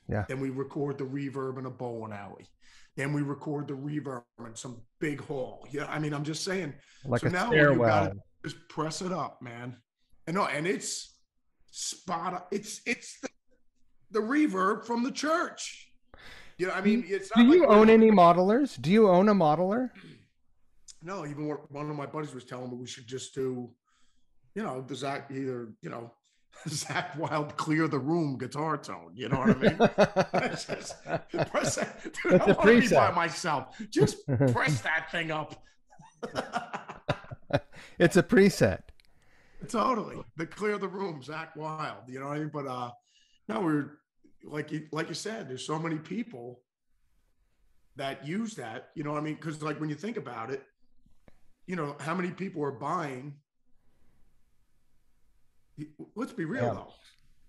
Yeah. Then we record the reverb in a bowling alley. Then we record the reverb in some big hall. Yeah, I mean, I'm just saying. Like so a now stairwell. you gotta just press it up, man. And no, and it's spot. It's the reverb from the church. You know, I mean, it's not. Do you like own any modelers? Do you own a modeler? No, even one of my buddies was telling me we should just do, you know, the Zakk Zakk Wylde clear the room guitar tone. You know what I mean? Just press that. Dude, It's I a want to be by preset. myself. Just press that thing up. It's a preset. Totally. The clear the room, Zakk Wylde. You know what I mean? But no, we're like you said, there's so many people that use that. You know what I mean? Because like when you think about it, you know, how many people are buying? Let's be real though.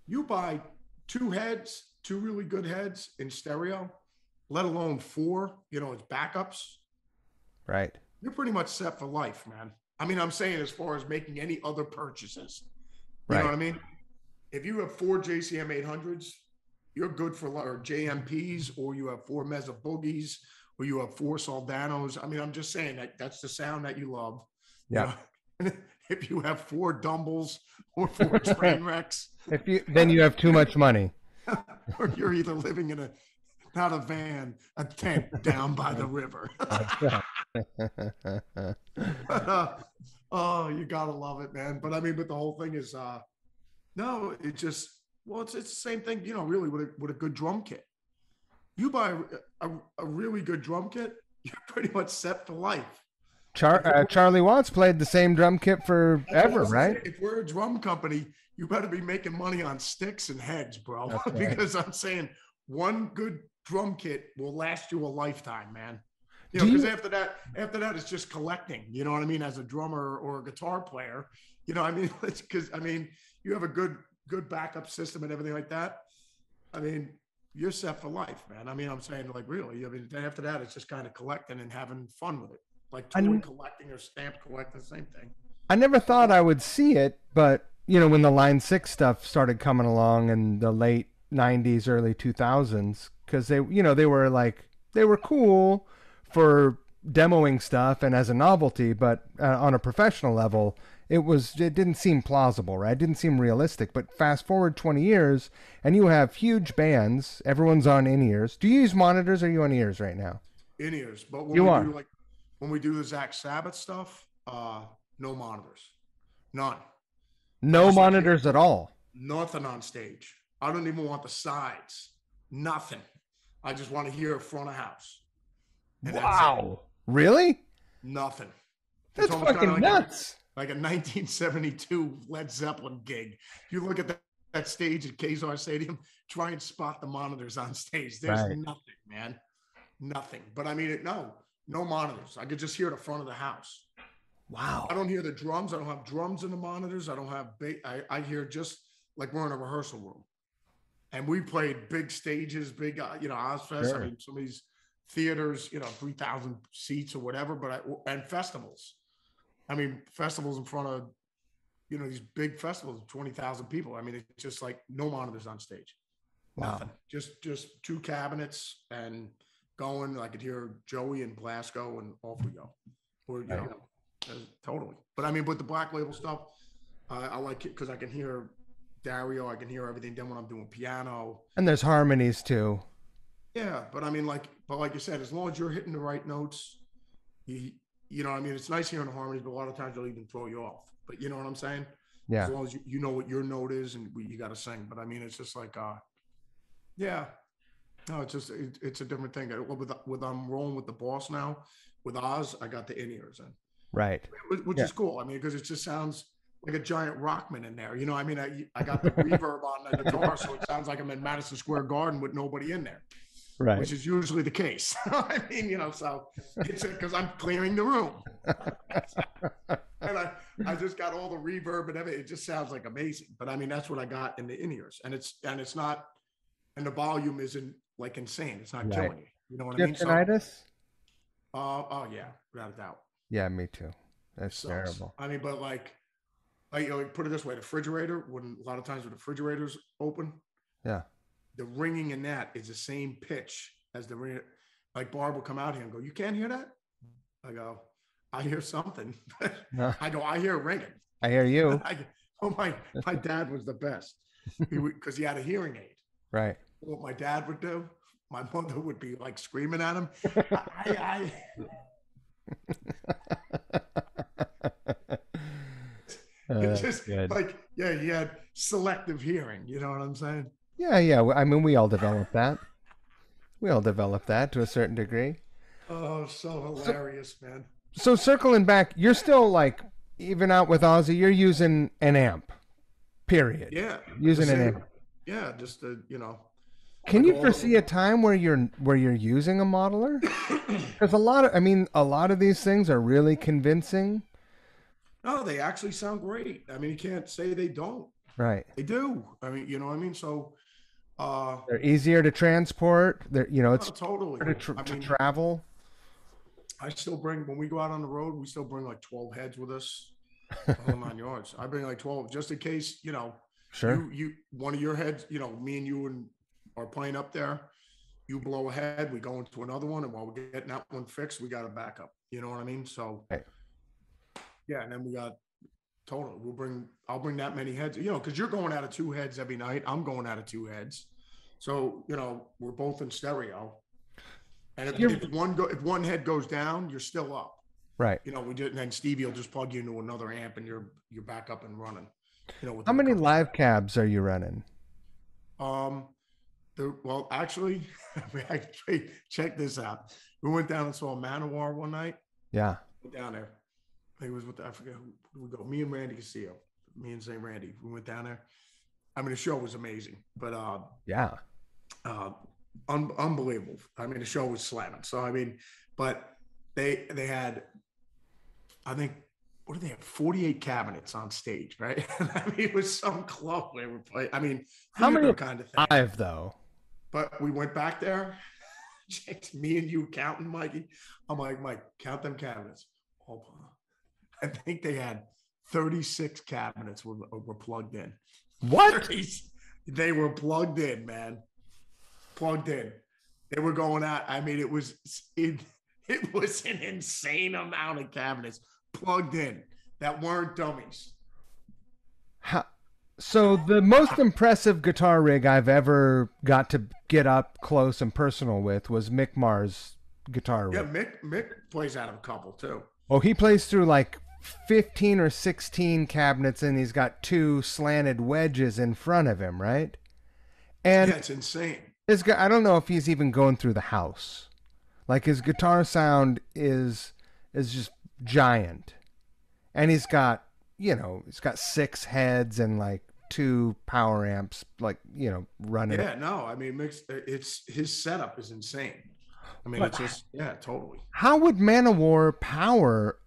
You buy two really good heads in stereo, let alone four, you know, as backups. Right. You're pretty much set for life, man. I mean, I'm saying as far as making any other purchases. You know what I mean? If you have four JCM 800s, you're good for, or JMPs, or you have four Mezza Boogies, or you have four Soldanos. I mean, I'm just saying that's the sound that you love. Yeah. You know? If you have four Dumbles or four train wrecks, then you have too much money. or you're either living in not a van, a tent down by the river. Oh, you gotta love it, man. But I mean, but the whole thing is, no, it just, well, it's the same thing, you know, really with a good drum kit. You buy a really good drum kit, you're pretty much set for life. Charlie Watts played the same drum kit forever, right? If we're a drum company, you better be making money on sticks and heads, bro. Right. Because I'm saying one good drum kit will last you a lifetime, man. You know, because after that, it's just collecting. You know what I mean? As a drummer or a guitar player, you know, I mean, it's because I mean, you have a good backup system and everything like that. I mean, you're set for life, man. I mean, I'm saying, like, really. I mean, after that, it's just kind of collecting and having fun with it. Like toy collecting or stamp collecting, same thing. I never thought I would see it, but you know, when the Line 6 stuff started coming along in the late 90s, early 2000s, because they were cool for demoing stuff and as a novelty, but on a professional level, it didn't seem plausible, right? It didn't seem realistic. But fast forward 20 years, and you have huge bands. Everyone's on in-ears. Do you use monitors, or are you on ears right now? In-ears, but when we do the Zakk Sabbath stuff, no monitors, none. No monitors at all. Nothing on stage. I don't even want the sides. Nothing. I just want to hear front of house. Wow. Really? Nothing. That's fucking nuts. Like a 1972 Led Zeppelin gig. You look at that stage at Kezar Stadium, try and spot the monitors on stage. There's nothing, man. Nothing. But I mean, no monitors. I could just hear the front of the house. Wow. I don't hear the drums. I don't have drums in the monitors. I don't have I hear just like we're in a rehearsal room. And we played big stages, big, you know, Ozfest. Sure. I mean, some of these theaters, you know, 3,000 seats or whatever, and festivals. I mean, festivals in front of, you know, these big festivals, 20,000 people. I mean, it's just like no monitors on stage. Wow. Nothing. Just two cabinets and going. I could hear Joey and Blasco and off we go. Or, you know, totally. But I mean, with the Black Label stuff, I like it because I can hear Dario, I can hear everything. Then when I'm doing piano, and there's harmonies too. Yeah, but I mean, like you said, as long as you're hitting the right notes, you know, I mean, it's nice hearing the harmonies, but a lot of times they'll even throw you off. But you know what I'm saying? As Yeah. long as you know what your note is and you got to sing. But I mean, it's just like, yeah, no, it's just it's a different thing. With I'm rolling with the boss now. With Oz, I got the in-ears in, Right. which Yeah. is cool. I mean, because it just sounds like a giant rockman in there. You know, I mean, I got the reverb on the guitar, so it sounds like I'm in Madison Square Garden with nobody in there, Right. which is usually the case. I mean, you know, so it's because I'm clearing the room, and I just got all the reverb and everything. It just sounds like amazing. But I mean, that's what I got in the in-ears, and it's not, and the volume isn't like insane. It's not Right. killing you. You know what Do I you mean? have So, tinnitus? oh yeah, without a doubt. Yeah, me too. That's Sucks. terrible. I mean, but like you know, put it this way: the refrigerator, when a lot of times when the refrigerator's open, Yeah. the ringing in that is the same pitch as the ring. Like Barb will come out here and go, "You can't hear that?" I go, "I hear something." No, I go, "I hear ringing." I hear you. My dad was the best because he had a hearing aid. Right. What my dad would do, my mother would be like screaming at him. It's just good. like, yeah, he had selective hearing. You know what I'm saying? Yeah, yeah. I mean, we all develop that. We all develop that to a certain degree. Oh, so hilarious, man. So circling back, you're still like, even out with Ozzy, you're using an amp. Period. Yeah, Using an amp. yeah, just you know. Can like you foresee a time where you're using a modeler? Because a lot of these things are really convincing. No, they actually sound great. I mean, you can't say they don't. Right. They do. I mean, you know what I mean? So, They're easier to transport. It's totally. to travel. I still bring, when we go out on the road, we still bring like 12 heads with us, the whole 9 yards. I bring like 12 just in case, you know, Sure. you one of your heads, you know, me and you are playing up there. You blow a head, we go into another one, and while we're getting that one fixed, we got a backup. You know what I mean? So, Right. yeah, and then we got total. I'll bring that many heads, you know, because you're going out of 2 heads every night. I'm going out of 2 heads. So, you know, we're both in stereo. And if one head goes down, you're still up. Right. You know, and then Stevie will just plug you into another amp and you're back up and running. You know, How many live cabs are you running? Well, actually, check this out. We went down and saw Manowar one night. Yeah. Went down there. It was I forget who we go. Me and Randy Castillo. Me and St. Randy. We went down there. I mean, the show was amazing, but yeah, unbelievable. I mean, the show was slamming. So I mean, but they had, I think, what did they have? 48 cabinets on stage, right? I mean, it was some club they were playing. I mean, how many kind of thing. 5 though? But we went back there. Me and you counting, Mikey. I'm like, Mike, count them cabinets. Hold on. I think they had 36 cabinets were plugged in. What? They were plugged in, man. Plugged in. They were going out. I mean, it was an insane amount of cabinets plugged in that weren't dummies. So the most impressive guitar rig I've ever got to get up close and personal with was Mick Mars' guitar rig. Yeah, Mick plays out of a couple too. Oh, he plays through like 15 or 16 cabinets, and he's got 2 slanted wedges in front of him, right? And yeah, it's insane. This guy, I don't know if he's even going through the house. Like, his guitar sound is just giant. And he's got 6 heads and like 2 power amps, like, running. Yeah, no, I mean, his setup is insane. I mean, it's just, yeah, totally. How would Manowar power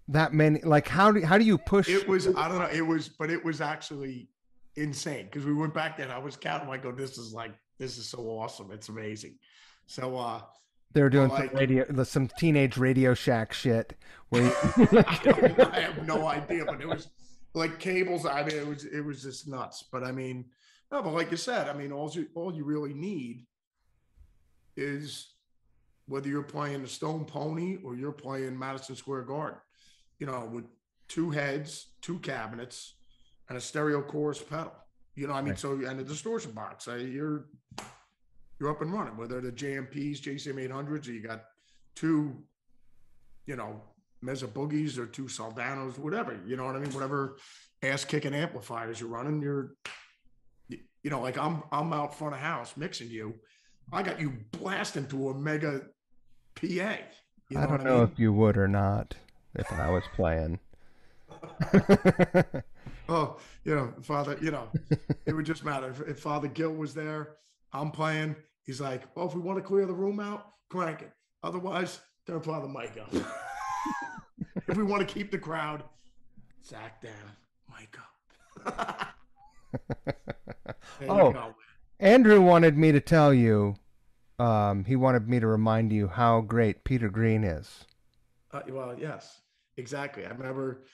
that many? Like, how do you push? It was, I don't know. It was actually insane because we went back there and I was counting. I go, this is so awesome. It's amazing. So, they were doing some teenage Radio Shack shit. Where I have no idea, but it was like cables. I mean, it was just nuts. But I mean, no, but like you said, I mean, all you really need is whether you're playing the Stone Pony or you're playing Madison Square Garden, with 2 heads, 2 cabinets, and a stereo chorus pedal. I mean, so, and a distortion box. You're up and running. Whether the JMPs, JCM 800s, or you got 2, Mesa Boogies or 2 Soldanos, whatever, you know what I mean? Whatever ass kicking amplifiers you're running, like I'm out front of house mixing you. I got you blasting to a mega PA. You I know what don't I know mean? if you would or not if I was playing. Oh, Father, it would just matter if Father Gil was there. I'm playing. He's like, "Oh, if we want to clear the room out, crank it. Otherwise, turn Father Mike up. If we want to keep the crowd, Zakk down, Mike up." There you Oh, go. Andrew wanted me to tell you, he wanted me to remind you how great Peter Green is. Well, yes, exactly. I remember.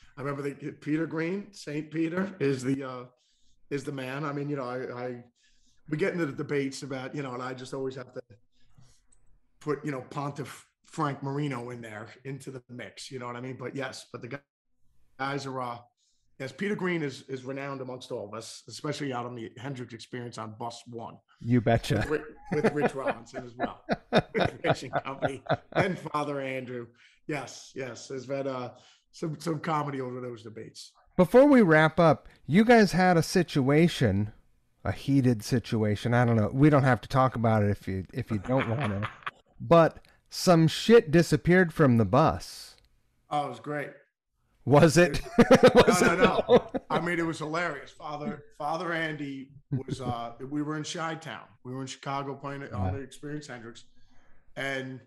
Peter Green, Saint Peter, is the man. I mean, we get into the debates about, and I just always have to put, Pontiff Frank Marino in there into the mix. You know what I mean? But yes, but the guys are. Yes, Peter Green is renowned amongst all of us, especially out on the Hendrix Experience on Bus One You betcha. with Rich Robinson as well, with the Racing Company and Father Andrew. Yes, there's been some comedy over those debates. Before we wrap up, you guys had a situation, a heated situation. I don't know. We don't have to talk about it if you don't want to. But some shit disappeared from the bus. Oh, it was great. Was it? No. I mean, it was hilarious. Father Andy was. We were in Chi-Town. We were in Chicago playing on the Experience Hendrix, and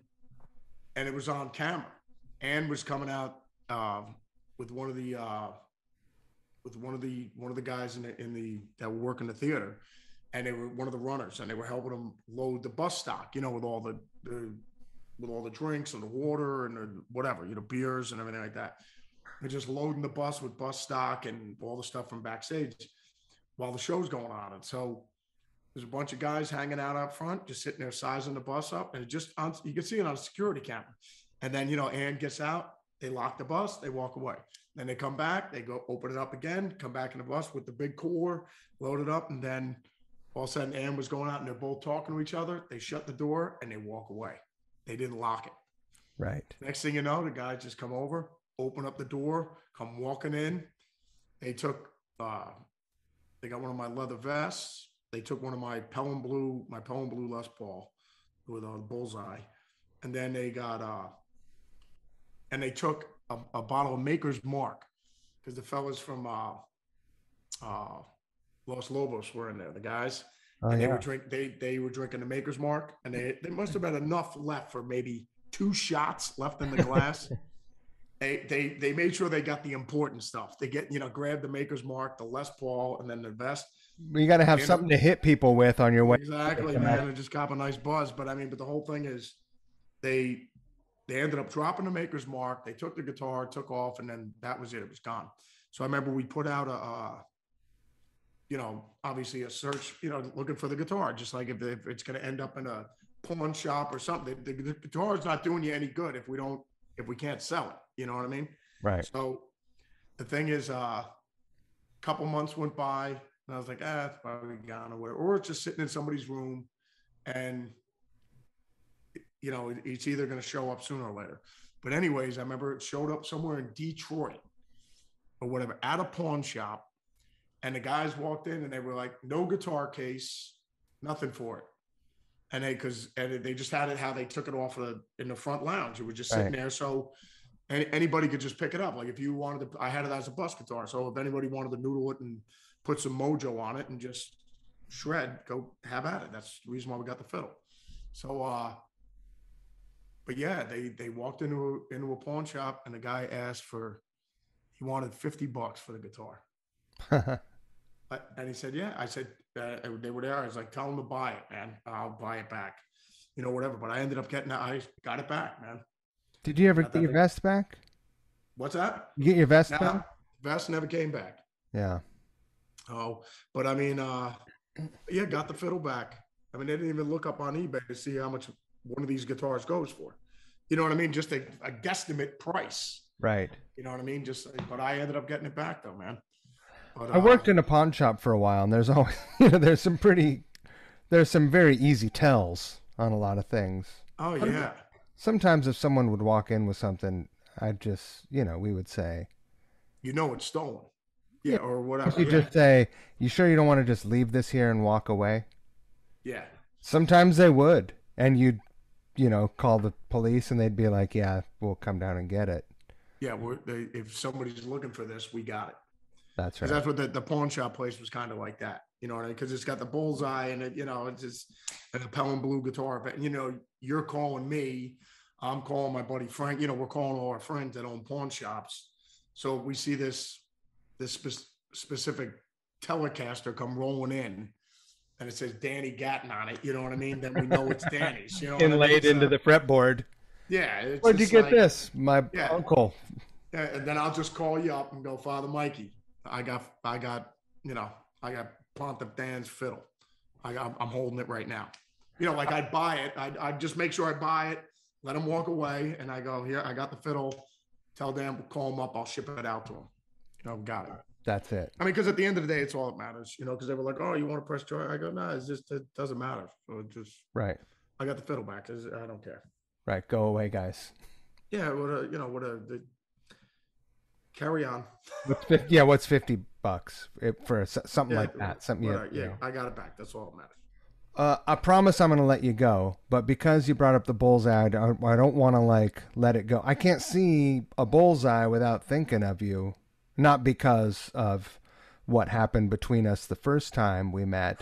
it was on camera. Ann was coming out with one of the guys that were working the theater, and they were one of the runners, and they were helping them load the bus stock. With all the drinks and the water and the whatever, beers and everything like that. They're just loading the bus with bus stock and all the stuff from backstage while the show's going on. And so there's a bunch of guys hanging out up front, just sitting there sizing the bus up. And you can see it on a security camera. And then, Ann gets out, they lock the bus, they walk away. Then they come back, they go open it up again, come back in the bus with the big cooler, load it up. And then all of a sudden Ann was going out and they're both talking to each other. They shut the door and they walk away. They didn't lock it. Right. Next thing you know, the guys just come over, open up the door, come walking in. They took, they got one of my leather vests. They took one of my Pelham Blue Les Paul with a bullseye. And then they got, and they took a bottle of Maker's Mark because the fellas from Los Lobos were in there, the guys. Oh, and yeah. They were drinking the Maker's Mark, and they must have been enough left for maybe 2 shots left in the glass. They made sure they got the important stuff. They grabbed the Maker's Mark, the Les Paul, and then the vest. You got to have something to hit people with on your way. Exactly, man. And just cop a nice buzz. But the whole thing is they ended up dropping the Maker's Mark. They took the guitar, took off, and then that was it. It was gone. So I remember we put out obviously a search, looking for the guitar, just like if it's going to end up in a pawn shop or something. The guitar is not doing you any good if we can't sell it. You know what I mean? Right. So the thing is, a couple months went by, and I was like, it's probably gone or whatever. Or it's just sitting in somebody's room, and it's either going to show up sooner or later. But anyways, I remember it showed up somewhere in Detroit or whatever at a pawn shop, and the guys walked in and they were like, no guitar case, nothing for it. And they just had it how they took it off in the front lounge. It was just sitting there. So anybody could just pick it up. Like if you wanted to, I had it as a bus guitar. So if anybody wanted to noodle it and put some mojo on it and just shred, go have at it. That's the reason why we got the fiddle. So, but yeah, they walked into a pawn shop, and the guy he wanted $50 for the guitar. And he said, yeah. I said, they were there. I was like, tell him to buy it, man. I'll buy it back, whatever. But I ended up I got it back, man. Did you ever get your vest back? What's that? You get your vest back? Vest never came back. Yeah. Oh, but yeah, got the fiddle back. They didn't even look up on eBay to see how much one of these guitars goes for. You know what I mean? Just a guesstimate price. Right. You know what I mean? But I ended up getting it back though, man. But, I worked in a pawn shop for a while, and there's always, there's some very easy tells on a lot of things. Oh yeah. Sometimes if someone would walk in with something, I just, you know, we would say, You know it's stolen. Yeah, yeah. or If whatever. you Yeah. just say, you sure you don't want to just leave this here and walk away? Yeah. Sometimes they would, and you'd, you know, call the police, and they'd be like, yeah, we'll come down and get it. Yeah. If somebody's looking for this, we got it. That's Because right. that's what the pawn shop place was kind of like that. You know what I mean? Because it's got the bullseye and it, you know, it's just an Appellant blue guitar. But, you know, you're calling me. I'm calling my buddy Frank. You know, we're calling all our friends that own pawn shops. So we see this specific Telecaster come rolling in and it says Danny Gatton on it. You know what I mean? Then we know it's Danny's. You know what I mean? Inlaid into So, the fretboard. yeah. It's Where'd you just get like, this? My yeah. uncle. And then I'll just call you up and go, Father Mikey, I got, you know, I got Pontiff Dan's fiddle. I'm holding it right now. You know, like I'd buy it. I'd just make sure I buy it, let him walk away. And I go, here, I got the fiddle. Tell Dan, we'll call him up. I'll ship it out to him. You know, got it. That's it. I mean, because at the end of the day, it's all that matters, you know, because they were like, oh, you want to press joy? I go, no, it's just, it doesn't matter. So it just, Right. I got the fiddle back. I don't care. Right. Go away, guys. Yeah. Carry on. What's 50, yeah, what's $50 for something like that? Something, Yeah, I got it back. That's all that matters. I promise I'm going to let you go, but because you brought up the bullseye, I don't want to like let it go. I can't see a bullseye without thinking of you, not because of what happened between us the first time we met,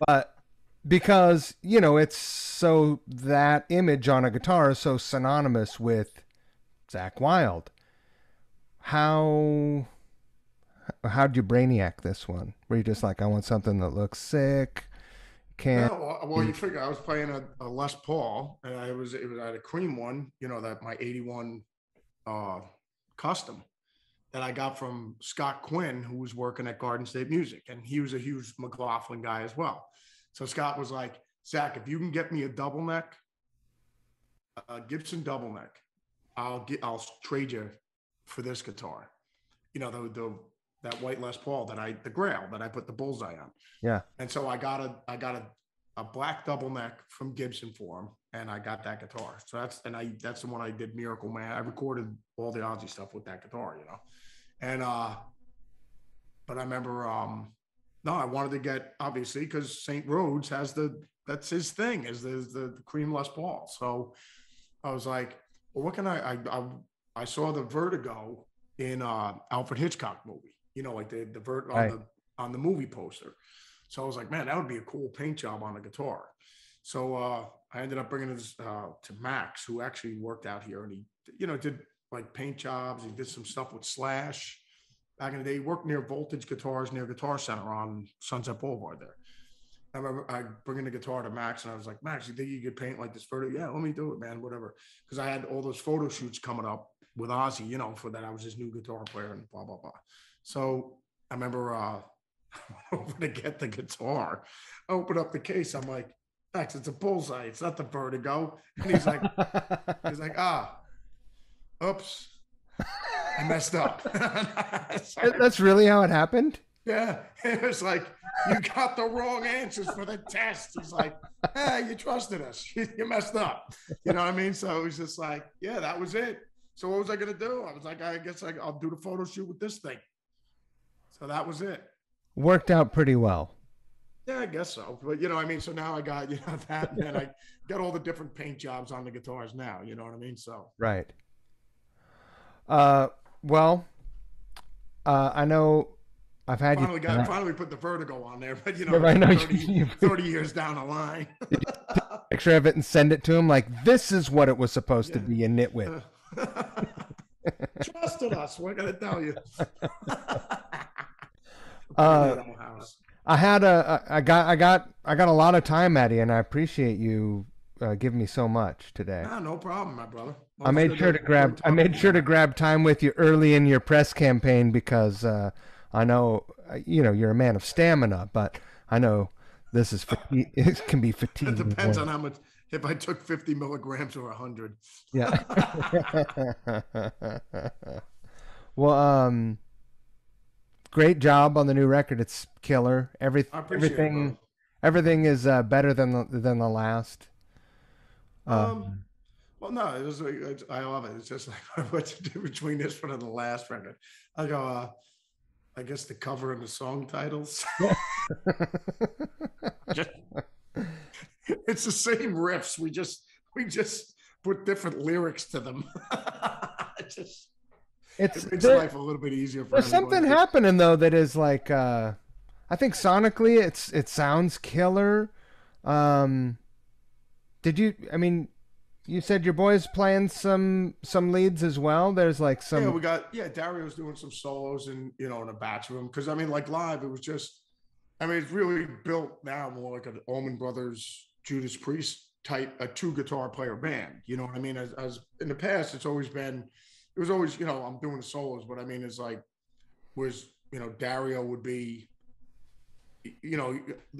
but because, you know, it's so that image on a guitar is so synonymous with Zakk Wylde. How'd you brainiac this one? Were you just like, I want something that looks sick? Well, you figure I was playing a Les Paul, and I had a cream one, you know, that my 81 custom that I got from Scott Quinn, who was working at Garden State Music, and he was a huge McLaughlin guy as well. So Scott was like, Zakk, if you can get me a double neck, a Gibson double neck, I'll trade you for this guitar. You know, that white Les Paul the Grail that I put the bullseye on. Yeah. And so I got a black double neck from Gibson for him, and I got that guitar. So that's the one I did Miracle Man. I recorded all the Ozzy stuff with that guitar, you know. And but I remember no, I wanted to get, obviously, because St. Rhodes has that's his thing, is the cream Les Paul. So I was like, well, what can I saw the Vertigo in Alfred Hitchcock movie, you know, like the Right. on the movie poster. So I was like, man, that would be a cool paint job on a guitar. So I ended up bringing this to Max, who actually worked out here, and he, you know, did like paint jobs. He did some stuff with Slash back in the day. He worked near Voltage Guitars, near Guitar Center on Sunset Boulevard there. I remember I bringing the guitar to Max, and I was like, Max, you think you could paint like this Vertigo? Yeah, let me do it, man, whatever. Because I had all those photo shoots coming up with Ozzy, you know, for that I was his new guitar player and blah, blah, blah. So I remember over to get the guitar, I open up the case. I'm like, Max, it's a bullseye. It's not the Vertigo. And he's like, oops, I messed up. That's really how it happened? Yeah. It was like, you got the wrong answers for the test. He's like, hey, you trusted us. You messed up. You know what I mean? So it was just like, yeah, that was it. So what was I going to do? I was like, I guess I'll do the photo shoot with this thing. So that was it. Worked out pretty well. Yeah, I guess so. But, you know, I mean, so now I got, you know, that, and then I got all the different paint jobs on the guitars now. You know what I mean? So. Right. Well, I know I've had finally put the Vertigo on there, but, you know, I know 30 years down the line. Picture of it and send it to him like, this is what it was supposed to be, you nitwit. Trusted us. We're going to tell you. I got a lot of time, Maddie, and I appreciate you giving me so much today. No problem, my brother. I made sure to grab time with you early in your press campaign because I know you're a man of stamina, but I know this is it can be fatiguing. It depends on how much. If I took 50 milligrams or 100. Yeah. Well, great job on the new record. It's killer. Everything is better than the last. Well, Well, no, I love it. It's just like what's the difference between this one and the last record? I go, I guess the cover and the song titles. Just, it's the same riffs. We just put different lyrics to them. it just It's it makes there, life a little bit easier for there's everybody. something happening though that is like I think sonically it sounds killer. Um, did you? I mean, you said your boy's playing some leads as well. There's like Yeah, some we got Dario's doing some solos and in a batch of them because I mean like live it was just I mean it's really built now more like an Allman Brothers Judas Priest type a two guitar player band. You know what I mean? As in the past it's always been it was always I'm doing the solos, but I mean it's like was Dario would be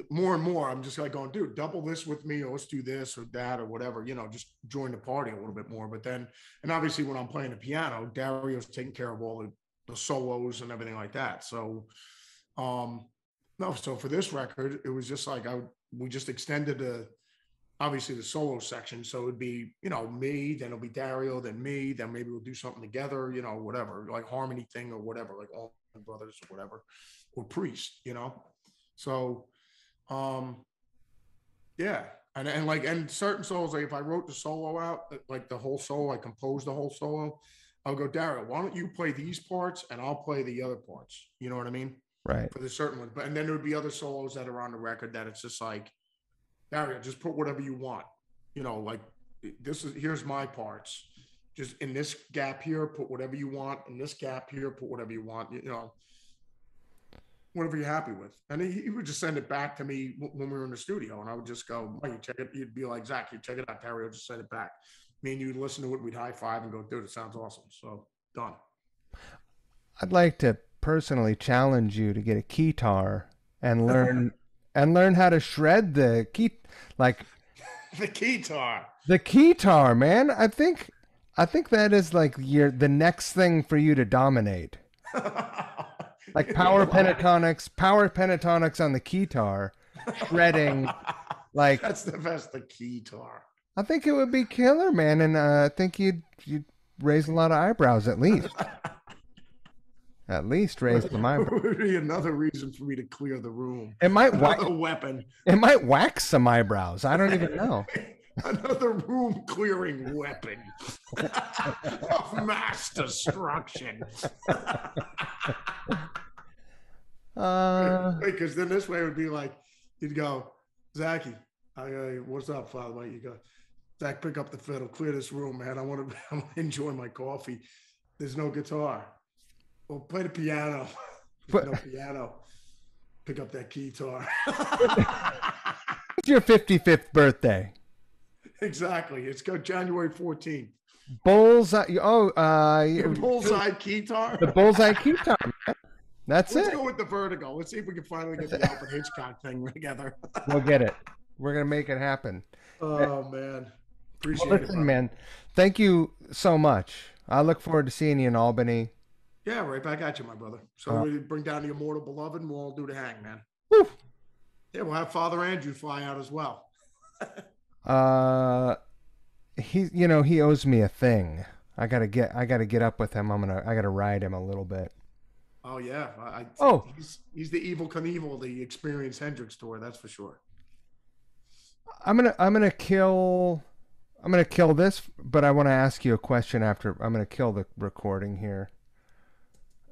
more and more, I'm just like going, dude, double this with me, or let's do this or that or whatever, just join the party a little bit more. But then, and obviously when I'm playing the piano, Dario's taking care of all the solos and everything like that. So, no, so for this record, it was just like we just extended obviously the solo section. So it'd be, me, then it'll be Dario, then me, then maybe we'll do something together, whatever, like harmony thing or whatever, like all brothers or whatever, or priest. So, um, yeah, and certain solos, like if I wrote the solo out, like the whole solo, I composed the whole solo. I'll go, Daryl, why don't you play these parts and I'll play the other parts? You know what I mean? right. For the certain ones, and then there would be other solos that are on the record that it's just like, Daryl, just put whatever you want. Like here's my parts. Just in this gap here, put whatever you want. In this gap here, put whatever you want. Whatever you're happy with. And he would just send it back to me when we were in the studio. And I would just go, you check it. You'd be like, Zakk, you check it out. Terry would just send it back. Me and you'd listen to it. We'd high five and go, dude, it sounds awesome. So done. I'd like to personally challenge you to get a keytar and learn how to shred the key like The guitar. the keytar, man. I think that is like the next thing for you to dominate. Like power pentatonics on the keytar, shredding. Like That's the best, the guitar. I think it would be killer, man, and I think you'd raise a lot of eyebrows at least. At least raise some eyebrows. Would be another reason for me to clear the room. It might Another weapon. It might wax some eyebrows. I don't even know. Another room clearing weapon of mass destruction. Because then this way it would be like, you'd go, Zachy, what's up, Father Mike? You go, Zakk, pick up the fiddle, clear this room, man. I want to enjoy my coffee. There's no guitar. Well, play the piano. No piano. Pick up that guitar. It's your 55th birthday. Exactly. It's got January 14th. Bullseye. Bullseye guitar. The bullseye guitar. Man. Let's go with the vertigo. Let's see if we can finally get the Alfred Hitchcock thing together. We'll get it. We're gonna make it happen. Oh man, appreciate it. Listen, bro. man. Thank you so much. I look forward to seeing you in Albany. Yeah, right back at you, my brother. So we bring down the immortal beloved, and we'll all do the hang, man. Woo. Yeah, we'll have Father Andrew fly out as well. He owes me a thing. I gotta get up with him. I gotta ride him a little bit. Oh yeah. He's the Evil Knievel, the Experience Hendrix tour, that's for sure. I'm gonna kill this, but I want to ask you a question after. I'm gonna kill the recording here.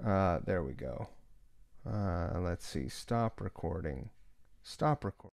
There we go. Let's see. Stop recording. Stop recording.